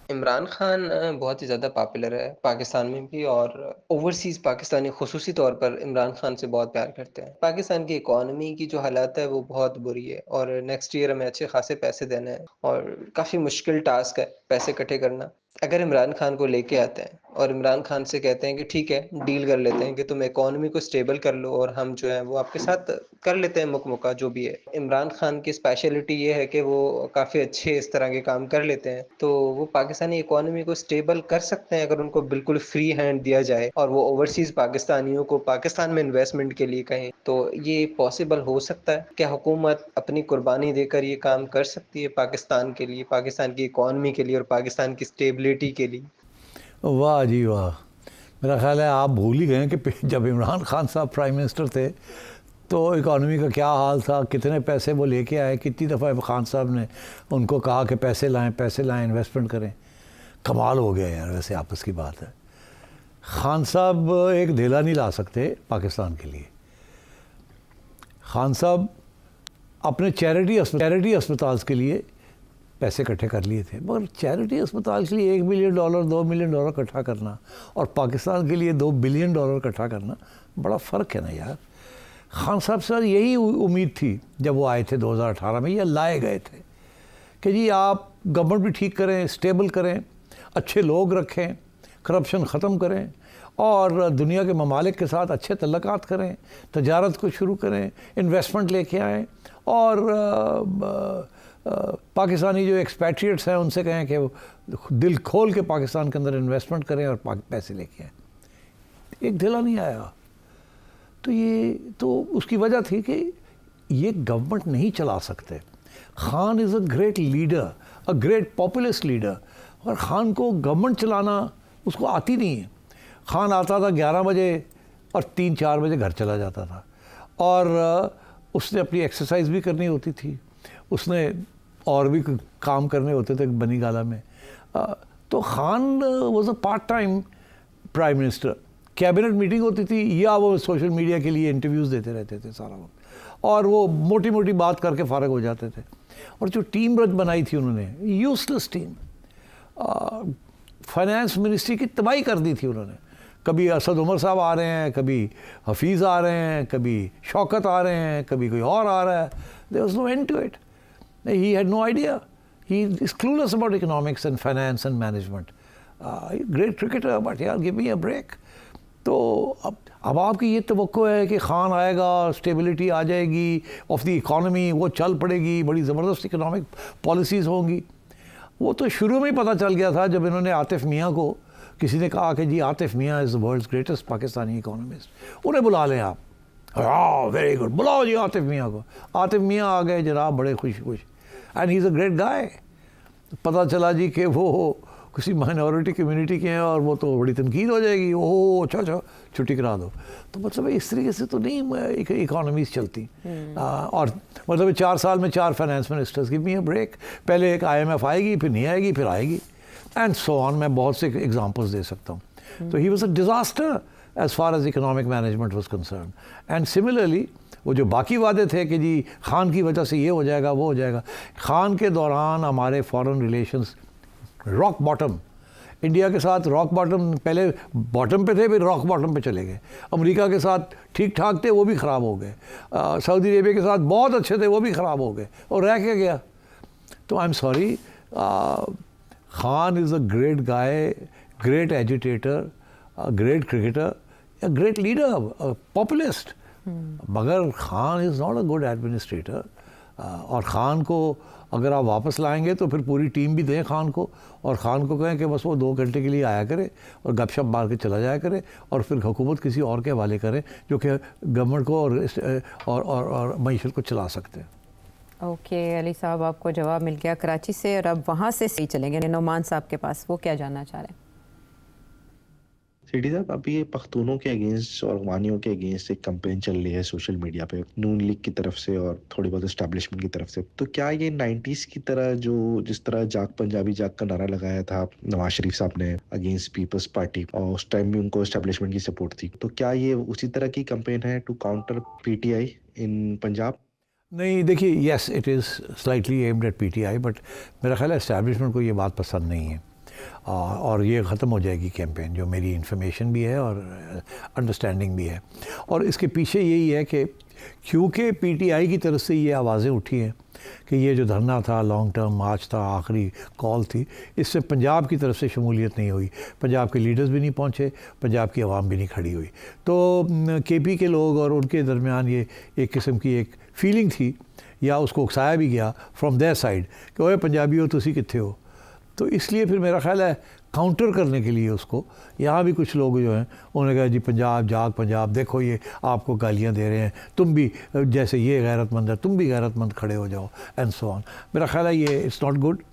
इमरान खान बहुत ही ज़्यादा पॉपुलर है पाकिस्तान में भी, और ओवरसीज़ पाकिस्तानी खुसूसी तौर पर इमरान खान से बहुत प्यार करते हैं। पाकिस्तान की इकॉनमी की जो हालात है वो बहुत बुरी है और नेक्स्ट ईयर हमें अच्छे खासे पैसे देने हैं और काफ़ी मुश्किल टास्क है पैसे इकट्ठे करना। अगर इमरान खान को लेके आते हैं और इमरान खान से कहते हैं कि ठीक है, डील कर लेते हैं कि तुम इकोनॉमी को स्टेबल कर लो और हम जो है वो आपके साथ कर लेते हैं मुकमुका जो भी है। इमरान खान की स्पेशलिटी ये है कि वो काफ़ी अच्छे इस तरह के काम कर लेते हैं, तो वो पाकिस्तानी इकोनॉमी को स्टेबल कर सकते हैं अगर उनको बिल्कुल फ्री हैंड दिया जाए और वो ओवरसीज़ पाकिस्तानियों को पाकिस्तान में इन्वेस्टमेंट के लिए कहें, तो ये पॉसिबल हो सकता है। क्या हुकूमत अपनी कुर्बानी देकर ये काम कर सकती है पाकिस्तान के लिए, पाकिस्तान की इकोनॉमी के लिए और पाकिस्तान की स्टेबिलिटी के लिए? वाह जी वाह, मेरा ख्याल है आप भूल ही गए कि जब इमरान खान साहब प्राइम मिनिस्टर थे तो इकॉनमी का क्या हाल था, कितने पैसे वो लेके आए, कितनी दफ़ा खान साहब ने उनको कहा कि पैसे लाएं इन्वेस्टमेंट करें। कमाल हो गया यार, वैसे आपस की बात है। खान साहब एक धेला नहीं ला सकते पाकिस्तान के लिए। खान साहब अपने चैरिटी अस्पताल के लिए पैसे इकट्ठे कर लिए थे, मगर चैरिटी अस्पताल के लिए $1 मिलियन $2 मिलियन इकट्ठा करना और पाकिस्तान के लिए $2 बिलियन इकट्ठा करना बड़ा फ़र्क है ना यार। खान साहब से यही उम्मीद थी जब वो आए थे 2018 में, या लाए गए थे कि जी आप गवर्नमेंट भी ठीक करें, स्टेबल करें, अच्छे लोग रखें, करप्शन ख़त्म करें और दुनिया के ममालिक के साथ अच्छे तल्लुकात करें, तजारत को शुरू करें, इन्वेस्टमेंट लेके आएँ और पाकिस्तानी जो एक्सपैट्रिएट्स हैं उनसे कहें कि वो दिल खोल के पाकिस्तान के अंदर इन्वेस्टमेंट करें और पैसे लेके आएँ। एक ढिला नहीं आया। तो उसकी वजह थी कि ये गवर्नमेंट नहीं चला सकते। Khan is a great leader, a great populist leader, और खान को गवर्नमेंट चलाना उसको आती नहीं है। खान आता था 11 बजे और 3-4 बजे घर चला जाता था, और उसने अपनी एक्सरसाइज भी करनी होती थी, उसने और भी काम करने होते थे बनी गाला में। तो Khan was a part time prime minister. Cabinet meeting होती थी या वो सोशल मीडिया के लिए इंटरव्यूज़ देते रहते थे सारा वक्त, और वो मोटी मोटी बात करके फ़ारग हो जाते थे। और जो टीम रच बनाई थी उन्होंने, यूजलेस टीम, फाइनेंस मिनिस्ट्री की तबाही कर दी थी उन्होंने। कभी असद उमर साहब आ रहे हैं, कभी हफीज़ आ रहे हैं, कभी शौकत आ रहे हैं, कभी कोई और आ रहा है। There was no end to it. He had no idea. He is clueless about economics and finance and management. Great cricketer, but यार give me a break. तो अब आपकी ये तवक्को है कि खान आएगा, स्टेबिलिटी आ जाएगी ऑफ द इकॉनमी, वो चल पड़ेगी, बड़ी ज़बरदस्त इकोनॉमिक पॉलिसीज़ होंगी। वो तो शुरू में ही पता चल गया था जब इन्होंने आतिफ मियाँ को, किसी ने कहा कि जी Atif Mian is the world's greatest Pakistani economist, उन्हें बुला लें आप। वेरी गुड, बुलाओ जी आतिफ मियाँ को। आतिफ मियाँ आ गए जनाब, बड़े खुश and he is a great गाय। पता चला जी कि वो किसी माइनॉरिटी कम्युनिटी के हैं और वो तो बड़ी तनकीद हो जाएगी, ओह अच्छा छुट्टी करा दो। तो मतलब इस तरीके से तो नहीं इकोनॉमीज चलती। और मतलब 4 साल में 4 finance ministers, give me a break. पहले एक IMF आएगी, फिर नहीं आएगी, फिर आएगी, एंड सो ऑन। मैं बहुत से एग्जांपल्स दे सकता हूँ। तो he was a disaster as far as economic management was concern. And similarly वो जो बाकी वादे थे कि जी खान की वजह से ये हो जाएगा, वो हो जाएगा, खान के दौरान हमारे foreign relations rock bottom, India के साथ रॉक बॉटम, पहले बॉटम पे थे, फिर रॉक बॉटम पे चले गए। अमेरिका के साथ ठीक ठाक थे, वो भी ख़राब हो गए। सऊदी अरेबिया के साथ बहुत अच्छे थे, वो भी ख़राब हो गए, और रह के गया। तो I am sorry, Khan is a great guy, great educator, great cricketer, a great leader, a populist, मगर Khan is not a good administrator. और ख़ान को अगर आप वापस लाएंगे तो फिर पूरी टीम भी दें खान को, और ख़ान को कहें कि बस वो 2 घंटे के लिए आया करे और गपशप मार के चला जाया करे, और फिर हुकूमत किसी और के हवाले करें जो कि गवर्नमेंट को और मईशत को चला सकते हैं। ओके अली साहब, आपको जवाब मिल गया कराची से, और अब वहाँ से सही चलेंगे नोमान साहब के पास। वो क्या जानना चाह रहे हैं? सीडी साहब, अभी ये पख्तूनों के अगेंस्ट और अफगानियों के अगेंस्ट एक कैंपेन चल रही है सोशल मीडिया पे, नून लीग की तरफ से और थोड़ी बहुत एस्टैब्लिशमेंट की तरफ से। तो क्या ये 90s की तरह, जो जिस तरह जाग पंजाबी जाग का नारा लगाया था नवाज शरीफ साहब ने अगेंस्ट पीपल्स पार्टी, और उस टाइम भी उनको एस्टैब्लिशमेंट की सपोर्ट थी, तो क्या ये उसी तरह की कैंपेन है टू काउंटर PTI इन पंजाब? नहीं, देखिए, yes it is slightly aimed at PTI, but मेरा ख्याल है एस्टैब्लिशमेंट को ये बात पसंद नहीं है, और ये ख़त्म हो जाएगी कैंपेन, जो मेरी इन्फॉर्मेशन भी है और अंडरस्टैंडिंग भी है। और इसके पीछे यही है कि क्योंकि पीटीआई की तरफ से ये आवाज़ें उठी हैं कि ये जो धरना था, लॉन्ग टर्म मार्च था, आखिरी कॉल थी, इससे पंजाब की तरफ से शमूलियत नहीं हुई, पंजाब के लीडर्स भी नहीं पहुँचे, पंजाब की आवाम भी नहीं खड़ी हुई। तो केपी के लोग और उनके दरमियान ये एक किस्म की एक फीलिंग थी, या उसको उकसाया भी गया फ्रॉम देयर साइड कि ओए पंजाबी हो, तुसी कित्थे हो। तो इसलिए फिर मेरा ख्याल है काउंटर करने के लिए उसको यहाँ भी कुछ लोग जो हैं उन्होंने कहा जी पंजाब जाग पंजाब, देखो ये आपको गालियाँ दे रहे हैं, तुम भी जैसे ये गैरतमंद है तुम भी गैरतमंद खड़े हो जाओ एंड सो ऑन। मेरा ख्याल है ये इट्स नॉट गुड।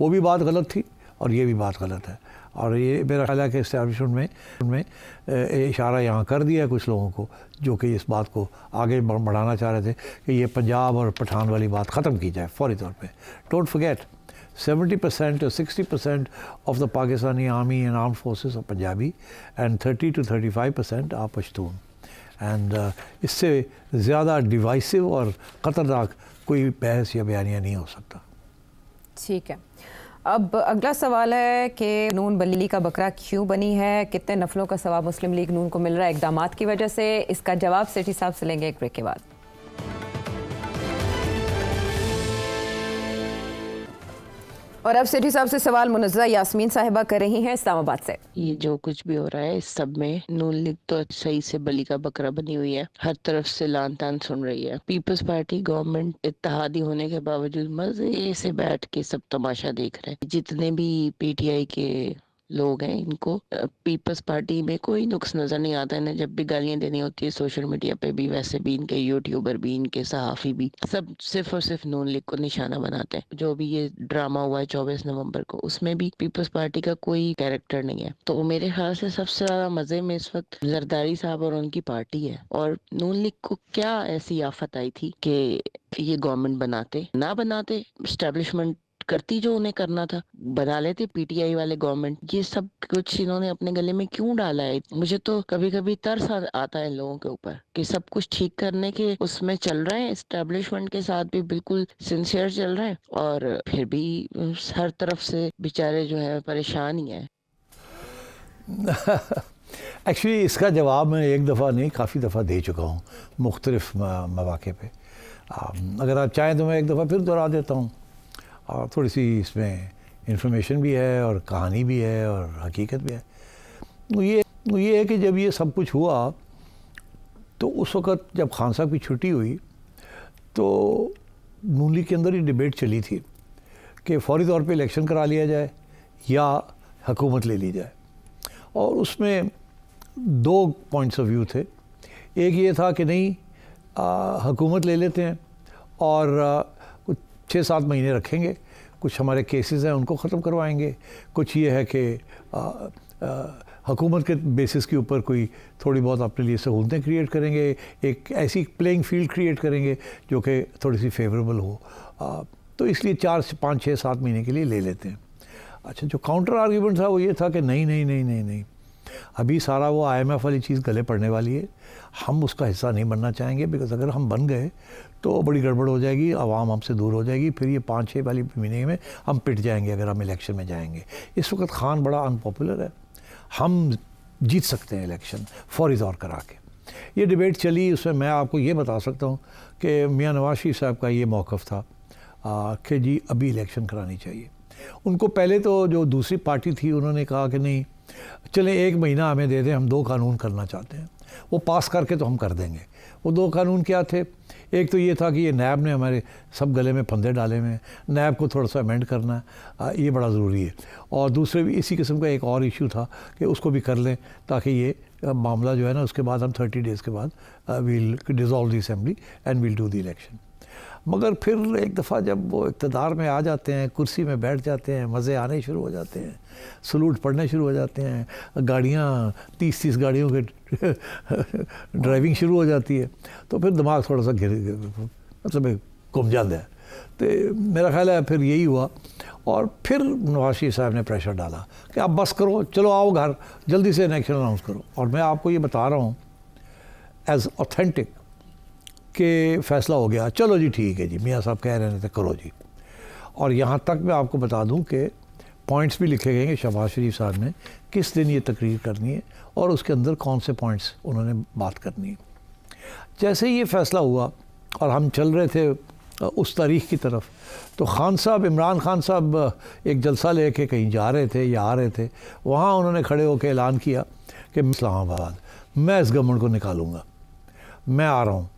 वो भी बात गलत थी और ये भी बात गलत है, और ये मेरा ख्याल है कि इस्टेब्लिशमेंट में इशारा यहाँ कर दिया है कुछ लोगों को जो कि इस बात को आगे बढ़ाना चाह रहे थे कि ये पंजाब और पठान वाली बात ख़त्म की जाए फौरी तौर पे। Don't forget 70% or 60% of the Pakistani army and armed forces are Punjabi and 30 to 35% are Pashtun. And इससे ज़्यादा डिवाइसिव और ख़तरनाक कोई बहस या बयानिया नहीं हो सकता। ठीक है, अब अगला सवाल है कि नून बल्ली का बकरा क्यों बनी है, कितने नफलों का सवाब मुस्लिम लीग नून को मिल रहा है इक़दामात की वजह से। इसका जवाब सेठी साहब से लेंगे एक ब्रेक के बाद। और अब सेठी साहब से सवाल मुनज़्ज़ा यास्मीन साहिबा कर रही हैं इस्लामाबाद से। ये जो कुछ भी हो रहा है इस सब में नून लीग तो सही से बली का बकरा बनी हुई है, हर तरफ से लान तान सुन रही है। पीपल्स पार्टी गवर्नमेंट इत्तेहादी होने के बावजूद मजे से बैठ के सब तमाशा देख रहे हैं। जितने भी पीटीआई के लोग हैं इनको पीपल्स पार्टी में कोई नुक्स नजर नहीं आता। इन्हें जब भी गालियां देनी होती है सोशल मीडिया पे भी, वैसे भी इनके यूट्यूबर भी, इनके सहाफ़ी भी, सब सिर्फ और सिर्फ नून लीग को निशाना बनाते हैं। जो भी ये ड्रामा हुआ है 24 नवंबर को, उसमें भी पीपल्स पार्टी का कोई कैरेक्टर नहीं है। तो मेरे ख्याल से सबसे ज्यादा मजे में इस वक्त जरदारी साहब और उनकी पार्टी है। और नून लीग को क्या ऐसी आफत आई थी कि ये गवर्नमेंट बनाते स्टैब्लिशमेंट करती जो उन्हें करना था, बना लेते पीटीआई वाले गवर्नमेंट। ये सब कुछ इन्होंने अपने गले में क्यों डाला है? मुझे तो कभी कभी तरस आता है इन लोगों के ऊपर कि सब कुछ ठीक करने के उसमें चल रहे हैं, एस्टेब्लिशमेंट के साथ भी बिल्कुल सिंसियर चल रहे हैं, और फिर भी हर तरफ से बेचारे जो है परेशान ही है। एक्चुअली इसका जवाब मैं एक दफ़ा नहीं काफ़ी दफ़ा दे चुका हूँ मुख्तलिफ मौक़े पे। अगर आप चाहें तो मैं एक दफ़ा फिर दोहरा देता हूँ, और थोड़ी सी इसमें इंफॉर्मेशन भी है और कहानी भी है और हकीकत भी है। ये है कि जब ये सब कुछ हुआ तो उस वक़्त जब खान साहब की छुट्टी हुई तो नून लीग के अंदर ही डिबेट चली थी कि फौरी तौर पे इलेक्शन करा लिया जाए या हुकूमत ले ली जाए। और उसमें दो पॉइंट्स ऑफ व्यू थे। एक ये था कि नहीं हुकूमत ले लेते हैं और 6-7 महीने रखेंगे, कुछ हमारे केसेस हैं उनको ख़त्म करवाएंगे, कुछ ये है कि हुकूमत के बेसिस के ऊपर कोई थोड़ी बहुत अपने लिए सहूलतें क्रिएट करेंगे, एक ऐसी प्लेइंग फील्ड क्रिएट करेंगे जो कि थोड़ी सी फेवरेबल हो। तो इसलिए 4-5-6-7 महीने के लिए ले लेते हैं। अच्छा, जो काउंटर आर्ग्यूमेंट था वो ये था कि नहीं, अभी सारा वो IMF वाली चीज़ गले पड़ने वाली है, हम उसका हिस्सा नहीं बनना चाहेंगे, बिकॉज अगर हम बन गए तो बड़ी गड़बड़ हो जाएगी, आवाम हमसे दूर हो जाएगी, फिर ये 5-6 वाली महीने में हम पिट जाएंगे अगर हम इलेक्शन में जाएंगे। इस वक्त खान बड़ा अनपॉपुलर है, हम जीत सकते हैं इलेक्शन फौरी तौर करा के। ये डिबेट चली, उसमें मैं आपको ये बता सकता हूँ कि मियाँ नवाज शरीफ साहब का ये मौक़िफ़ था कि जी अभी इलेक्शन करानी चाहिए। उनको पहले तो जो दूसरी पार्टी थी उन्होंने कहा कि नहीं चलें 1 महीना हमें दे दें, हम 2 कानून करना चाहते हैं, वो पास करके तो हम कर देंगे। वो 2 कानून क्या थे? एक तो ये था कि ये नैब ने हमारे सब गले में फंदे डाले हुए हैं, नैब को थोड़ा सा अमेंड करना ये बड़ा ज़रूरी है। और दूसरे भी इसी किस्म का एक और इशू था कि उसको भी कर लें ताकि ये मामला जो है ना उसके बाद हम 30 डेज़ के बाद we'll dissolve the assembly and we'll do the election. मगर फिर एक दफ़ा जब वो इक़्तिदार में आ जाते हैं, कुर्सी में बैठ जाते हैं, मज़े आने शुरू हो जाते हैं, सलूट पड़ने शुरू हो जाते हैं, गाड़ियाँ 30-30 गाड़ियों के ड्राइविंग शुरू हो जाती है, तो फिर दिमाग थोड़ा सा मतलब घूम जाता है। तो मेरा ख्याल है फिर यही हुआ। और फिर नवाज शरीफ साहब ने प्रेशर डाला कि आप बस करो, चलो आओ घर, जल्दी से इलेक्शन अनाउंस करो। और मैं आपको ये बता रहा हूँ एज ऑथेंटिक कि फ़ैसला हो गया, चलो जी ठीक है जी, मियाँ साहब कह रहे थे करो जी। और यहाँ तक मैं आपको बता दूँ कि पॉइंट्स भी लिखे गए हैं कि शहबाज शरीफ साहब ने किस दिन ये तकरीर करनी है और उसके अंदर कौन से पॉइंट्स उन्होंने बात करनी है। जैसे ही ये फ़ैसला हुआ और हम चल रहे थे उस तारीख़ की तरफ, तो खान साहब, इमरान खान साहब एक जलसा लेके कहीं जा रहे थे या आ रहे थे, वहाँ उन्होंने खड़े होकर ऐलान किया कि इस्लामाबाद मैं इस गवर्नमेंट को निकालूंगा, मैं आ रहा हूँ।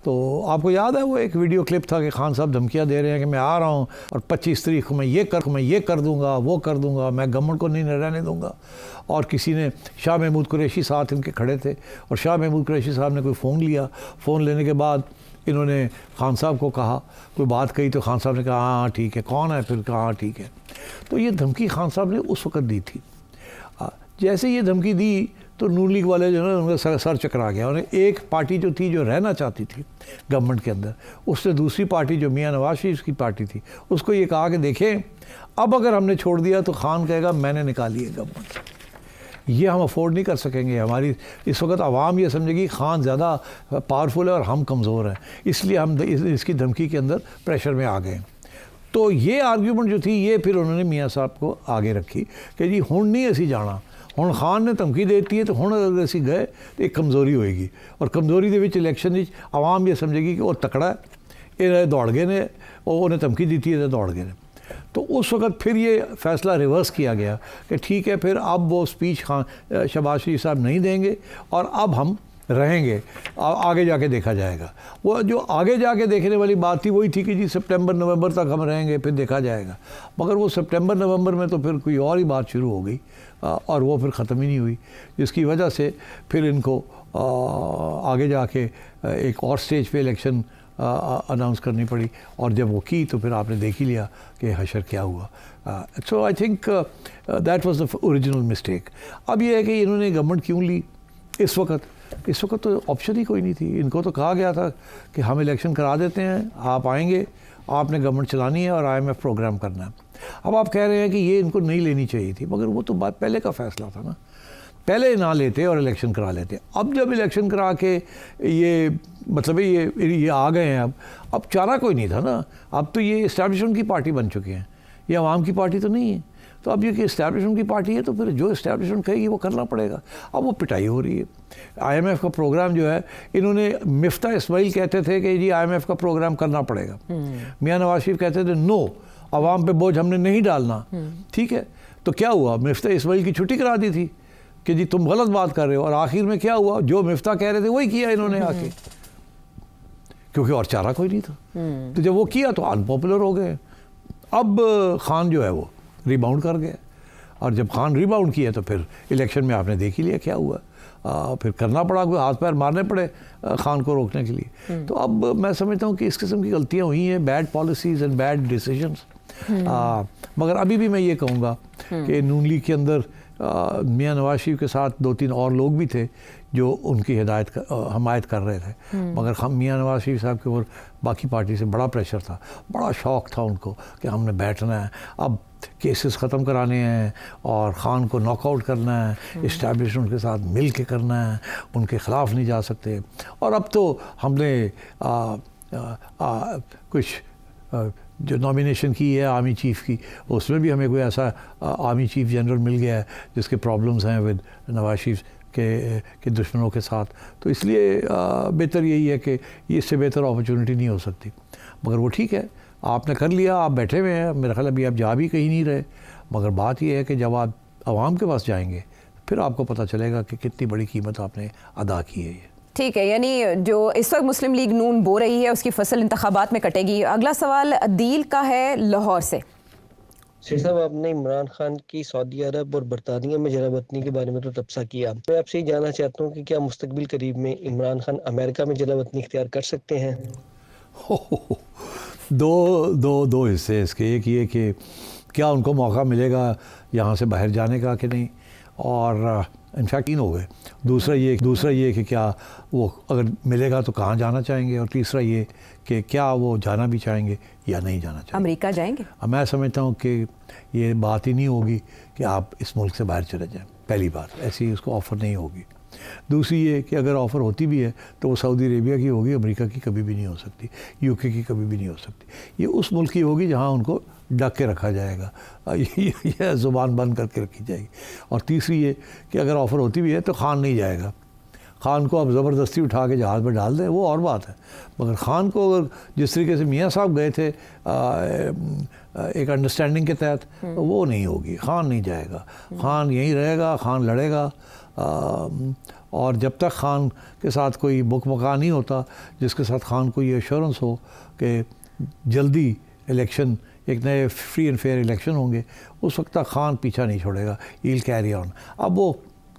तो आपको याद है वो एक वीडियो क्लिप था कि खान साहब धमकियाँ दे रहे हैं कि मैं आ रहा हूँ और 25 तारीख को मैं ये कर दूँगा, वो कर दूँगा, मैं गवर्नमेंट को नहीं रहने दूँगा। और किसी ने, शाह महमूद कुरैशी साथ इनके खड़े थे, और शाह महमूद कुरैशी साहब ने कोई फ़ोन लिया। फ़ोन लेने के बाद इन्होंने खान साहब को कहा, कोई बात कही, तो खान साहब ने कहा हाँ ठीक है, कौन है, फिर कहा हाँ ठीक है। तो ये धमकी खान साहब ने उस वक़्त दी थी। जैसे ये धमकी दी तो नून लीग वाले जो है उनका सर चकरा गया। उन्हें एक पार्टी जो थी, जो रहना चाहती थी गवर्नमेंट के अंदर, उसने दूसरी पार्टी जो मियां नवाज शरीफ की पार्टी थी, उसको ये कहा कि देखें अब अगर हमने छोड़ दिया तो खान कहेगा मैंने निकाली है गवर्नमेंट, ये हम अफोर्ड नहीं कर सकेंगे। हमारी इस वक्त आवाम ये समझेगी खान ज़्यादा पावरफुल है और हम कमज़ोर हैं, इसलिए हम इसकी धमकी के अंदर प्रेशर में आ गए। तो ये आर्ग्यूमेंट जो थी, ये फिर उन्होंने मियाँ साहब को आगे रखी कि जी हुण नहीं असी जाना, हुण खान ने धमकी देती है तो हुण अगर असी गए तो एक कमज़ोरी होएगी, और कमज़ोरी दे विच इलैक्शन विच आवाम ये समझेगी कि वो तकड़ा है, ये दौड़ गए ने, उन्हें धमकी दी थी, दौड़ गए ने। तो उस वक़्त फिर ये फ़ैसला रिवर्स किया गया कि ठीक है, फिर अब वो स्पीच शहबाज शरीफ साहब नहीं देंगे और अब हम रहेंगे, आगे जाके देखा जाएगा। वो जो आगे जाके देखने वाली बात थी वही थी कि जी सितंबर नवंबर तक हम रहेंगे, फिर देखा जाएगा। मगर वो सितंबर नवंबर में तो फिर कोई और ही बात शुरू हो गई और वो फिर ख़त्म ही नहीं हुई, जिसकी वजह से फिर इनको आगे जाके एक और स्टेज पे इलेक्शन अनाउंस करनी पड़ी, और जब वो की तो फिर आपने देख ही लिया कि हशर क्या हुआ। So I think that was the original mistake. अब ये है कि इन्होंने गवर्नमेंट क्यों ली इस वक्त तो ऑप्शन ही कोई नहीं थी। इनको तो कहा गया था कि हम इलेक्शन करा देते हैं, आप आएंगे, आपने गवर्नमेंट चलानी है और IMF प्रोग्राम करना है। अब आप कह रहे हैं कि ये इनको नहीं लेनी चाहिए थी, मगर वो तो बात पहले का फ़ैसला था ना, पहले ना लेते और इलेक्शन करा लेते। अब जब इलेक्शन करा के ये मतलब ये आ गए हैं, अब चारा कोई नहीं था ना। अब तो ये इस्टेब्लिशमेंट की पार्टी बन चुके हैं, ये आवाम की पार्टी तो नहीं है। तो अब ये कि इस्टेब्लिशमेंट की पार्टी है तो फिर जो इस्टेब्लिशमेंट कहेगी वो करना पड़ेगा। अब वो पिटाई हो रही है। IMF का प्रोग्राम जो है, इन्होंने मिफ्ता इस्माइल कहते थे कि जी IMF का प्रोग्राम करना पड़ेगा, मियां नवाज शरीफ कहते थे नो, आवाम पे बोझ हमने नहीं डालना। ठीक है, तो क्या हुआ, मिफ्ता इस्माइल की छुट्टी करा दी थी कि जी तुम गलत बात कर रहे हो, और आखिर में क्या हुआ, जो मिफ्ता कह रहे थे वही किया इन्होंने आके, क्योंकि और चारा कोई नहीं था। तो जब वो किया तो अनपॉपुलर हो गए। अब खान जो है वो रिबाउंड कर गया, और जब खान रिबाउंड किया तो फिर इलेक्शन में आपने देख ही लिया क्या हुआ। फिर करना पड़ा, कोई हाथ पैर मारने पड़े खान को रोकने के लिए। तो अब मैं समझता हूँ कि इस किस्म की गलतियाँ हुई हैं, bad policies and bad decisions. मगर अभी भी मैं ये कहूँगा कि नून लीग के अंदर मियां नवाज शरीफ के साथ 2-3 और लोग भी थे जो उनकी हमायत कर रहे थे, मगर हम मियां नवाज शरीफ साहब के ऊपर बाकी पार्टी से बड़ा प्रेशर था, बड़ा शौक़ था उनको कि हमने बैठना है, अब केसेस ख़त्म कराने हैं और ख़ान को नॉकआउट करना है, इस्टेब्लिशमेंट के साथ मिल के करना है, उनके ख़िलाफ़ नहीं जा सकते। और अब तो हमने कुछ जो नॉमिनेशन की है आर्मी चीफ़ की, उसमें भी हमें कोई ऐसा आर्मी चीफ़ जनरल मिल गया है जिसके प्रॉब्लम्स हैं विद नवाज शरीफ के दुश्मनों के साथ। तो इसलिए बेहतर यही है कि इससे बेहतर अपॉर्चुनिटी नहीं हो सकती। मगर वो ठीक है, आपने कर लिया, आप बैठे हुए हैं, मेरा ख्याल अभी आप जा भी कहीं नहीं रहे। मगर बात यह है कि जब आप आवाम के पास जाएंगे फिर आपको पता चलेगा कि कितनी बड़ी कीमत आपने अदा की है। ठीक है, यानी जो इस वक्त मुस्लिम लीग नून बो रही है उसकी फसल इंतखाबात में कटेगी। अगला सवाल अदील का है लाहौर से। शेख साहब, आपने इमरान खान की सऊदी अरब और बरतानिया में जलावतनी के बारे में तो तबसरा किया, मैं आपसे ये जानना चाहता हूँ कि क्या मुस्तकबिल करीब में इमरान खान अमेरिका में जलावतनी इख्तियार कर सकते हैं? दो हिस्से इसके, एक ये कि क्या उनको मौका मिलेगा यहाँ से बाहर जाने का कि नहीं, और इनफैक्ट 3 हो गए। दूसरा ये कि क्या वो अगर मिलेगा तो कहाँ जाना चाहेंगे, और तीसरा ये कि क्या वो जाना भी चाहेंगे या नहीं जाना चाहेंगे। अमेरिका जाएंगे? मैं समझता हूँ कि ये बात ही नहीं होगी कि आप इस मुल्क से बाहर चले जाएं। पहली बात ऐसी उसको ऑफ़र नहीं होगी। दूसरी ये कि अगर ऑफ़र होती भी है तो वो सऊदी अरेबिया की होगी, अमेरिका की कभी भी नहीं हो सकती, UK की कभी भी नहीं हो सकती। ये उस मुल्क की होगी जहाँ उनको ढक के रखा जाएगा, यह ज़ुबान बंद करके रखी जाएगी। और तीसरी ये कि अगर ऑफ़र होती भी है तो खान नहीं जाएगा, खान को आप ज़बरदस्ती उठा के जहाज़ में डाल दें वो और बात है, मगर खान को अगर जिस तरीके से मियाँ साहब गए थे एक अंडरस्टैंडिंग के तहत, वो नहीं होगी। खान नहीं जाएगा, खान यहीं रहेगा, खान लड़ेगा। और जब तक खान के साथ कोई मुकमका नहीं होता जिसके साथ खान को ये एश्योरेंस हो कि जल्दी इलेक्शन, एक नए फ्री एंड फेयर इलेक्शन होंगे, उस वक्त तक खान पीछा नहीं छोड़ेगा। He'll carry on. अब वो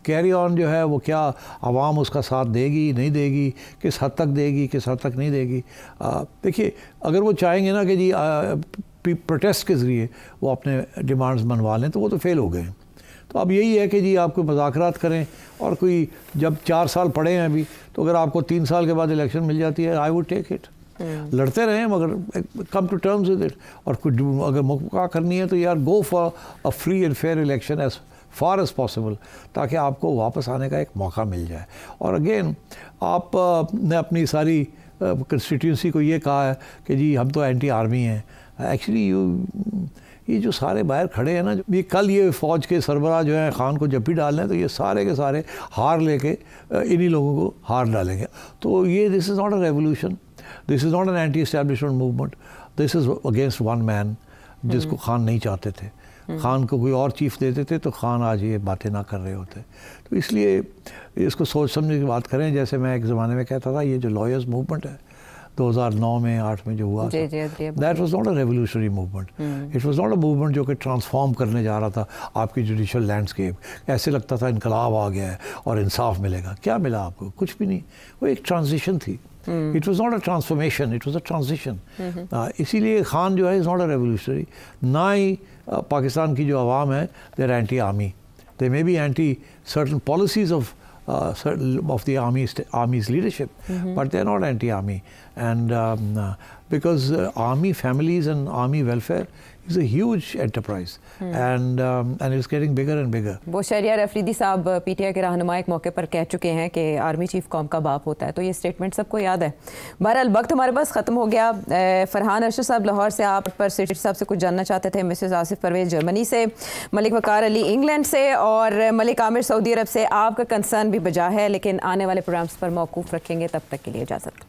कैरी ऑन जो है वो क्या आवाम उसका साथ देगी नहीं देगी, किस हद तक देगी किस हद तक नहीं देगी। देखिए अगर वो चाहेंगे ना कि जी प्रोटेस्ट के ज़रिए वो अपने डिमांड्स मनवा लें तो वो तो फेल हो गए। तो अब यही है कि जी आपको मुज़ाकरात करें, और कोई जब 4 साल पड़े हैं अभी, तो अगर आपको 3 साल के बाद इलेक्शन मिल जाती है, आई वुड टेक इट। लड़ते रहें मगर come to terms with it. और कुछ अगर मुकम्मल करनी है तो यार go for a free and fair election as far as possible, ताकि आपको वापस आने का एक मौका मिल जाए। और अगेन आप ने अपनी सारी कंस्टिट्यूंसी को ये कहा है कि जी हम तो एंटी आर्मी हैं। एक्चुअली ये जो सारे बाहर खड़े हैं ना, ये कल ये फ़ौज के सरबराह जो है खान को जब भी डाल रहे हैं तो ये सारे के सारे हार लेके इन्हीं लोगों को हार डालेंगे। तो ये this is not a revolution, this is not an anti establishment movement, this is against one man जिसको खान नहीं चाहते थे। खान को कोई और चीफ देते थे तो खान आज ये बातें ना कर रहे होते। तो इसलिए इसको सोच समझ के बात करें। जैसे मैं एक ज़माने में कहता था ये जो लॉयर्स मूवमेंट है 2009 में 8 में जो हुआ, that was not a revolutionary movement. It was not a movement जो कि ट्रांसफॉर्म करने जा रहा था आपकी जुडिशल लैंडस्केप। ऐसे लगता था इनकलाब आ गया है और इंसाफ मिलेगा। क्या मिला आपको? कुछ भी नहीं। वो एक ट्रांजिशन थी। It was not a transformation, it was a transition. इसीलिए खान जो है इज़ नॉट अ रेवोल्यूशनरी। ना ही पाकिस्तान की जो आवाम है they are anti army, they may be anti certain policies of the army's leadership, but they're not anti-army, and because army families and army welfare is a huge enterprise, and it's getting bigger and bigger. वो शहरियार अफरीदी साहब पीटीआई के रहनुमा एक मौके पर कह चुके हैं कि आर्मी चीफ कौम का बाप होता है, तो ये स्टेटमेंट सबको याद है। बहरहाल वक्त हमारे पास ख़त्म हो गया। फरहान अरशद साहब लाहौर से, आप पर सिटी साहब से कुछ जानना चाहते थे, मिसेस आसिफ परवेज जर्मनी से, मलिक वकार अली इंग्लैंड से और मलिक आमिर सऊदी अरब से। आपका कंसर्न भी बजा है, लेकिन आने वाले प्रोग्राम्स पर मौकूफ़ रखेंगे। तब तक के लिए इजाज़त।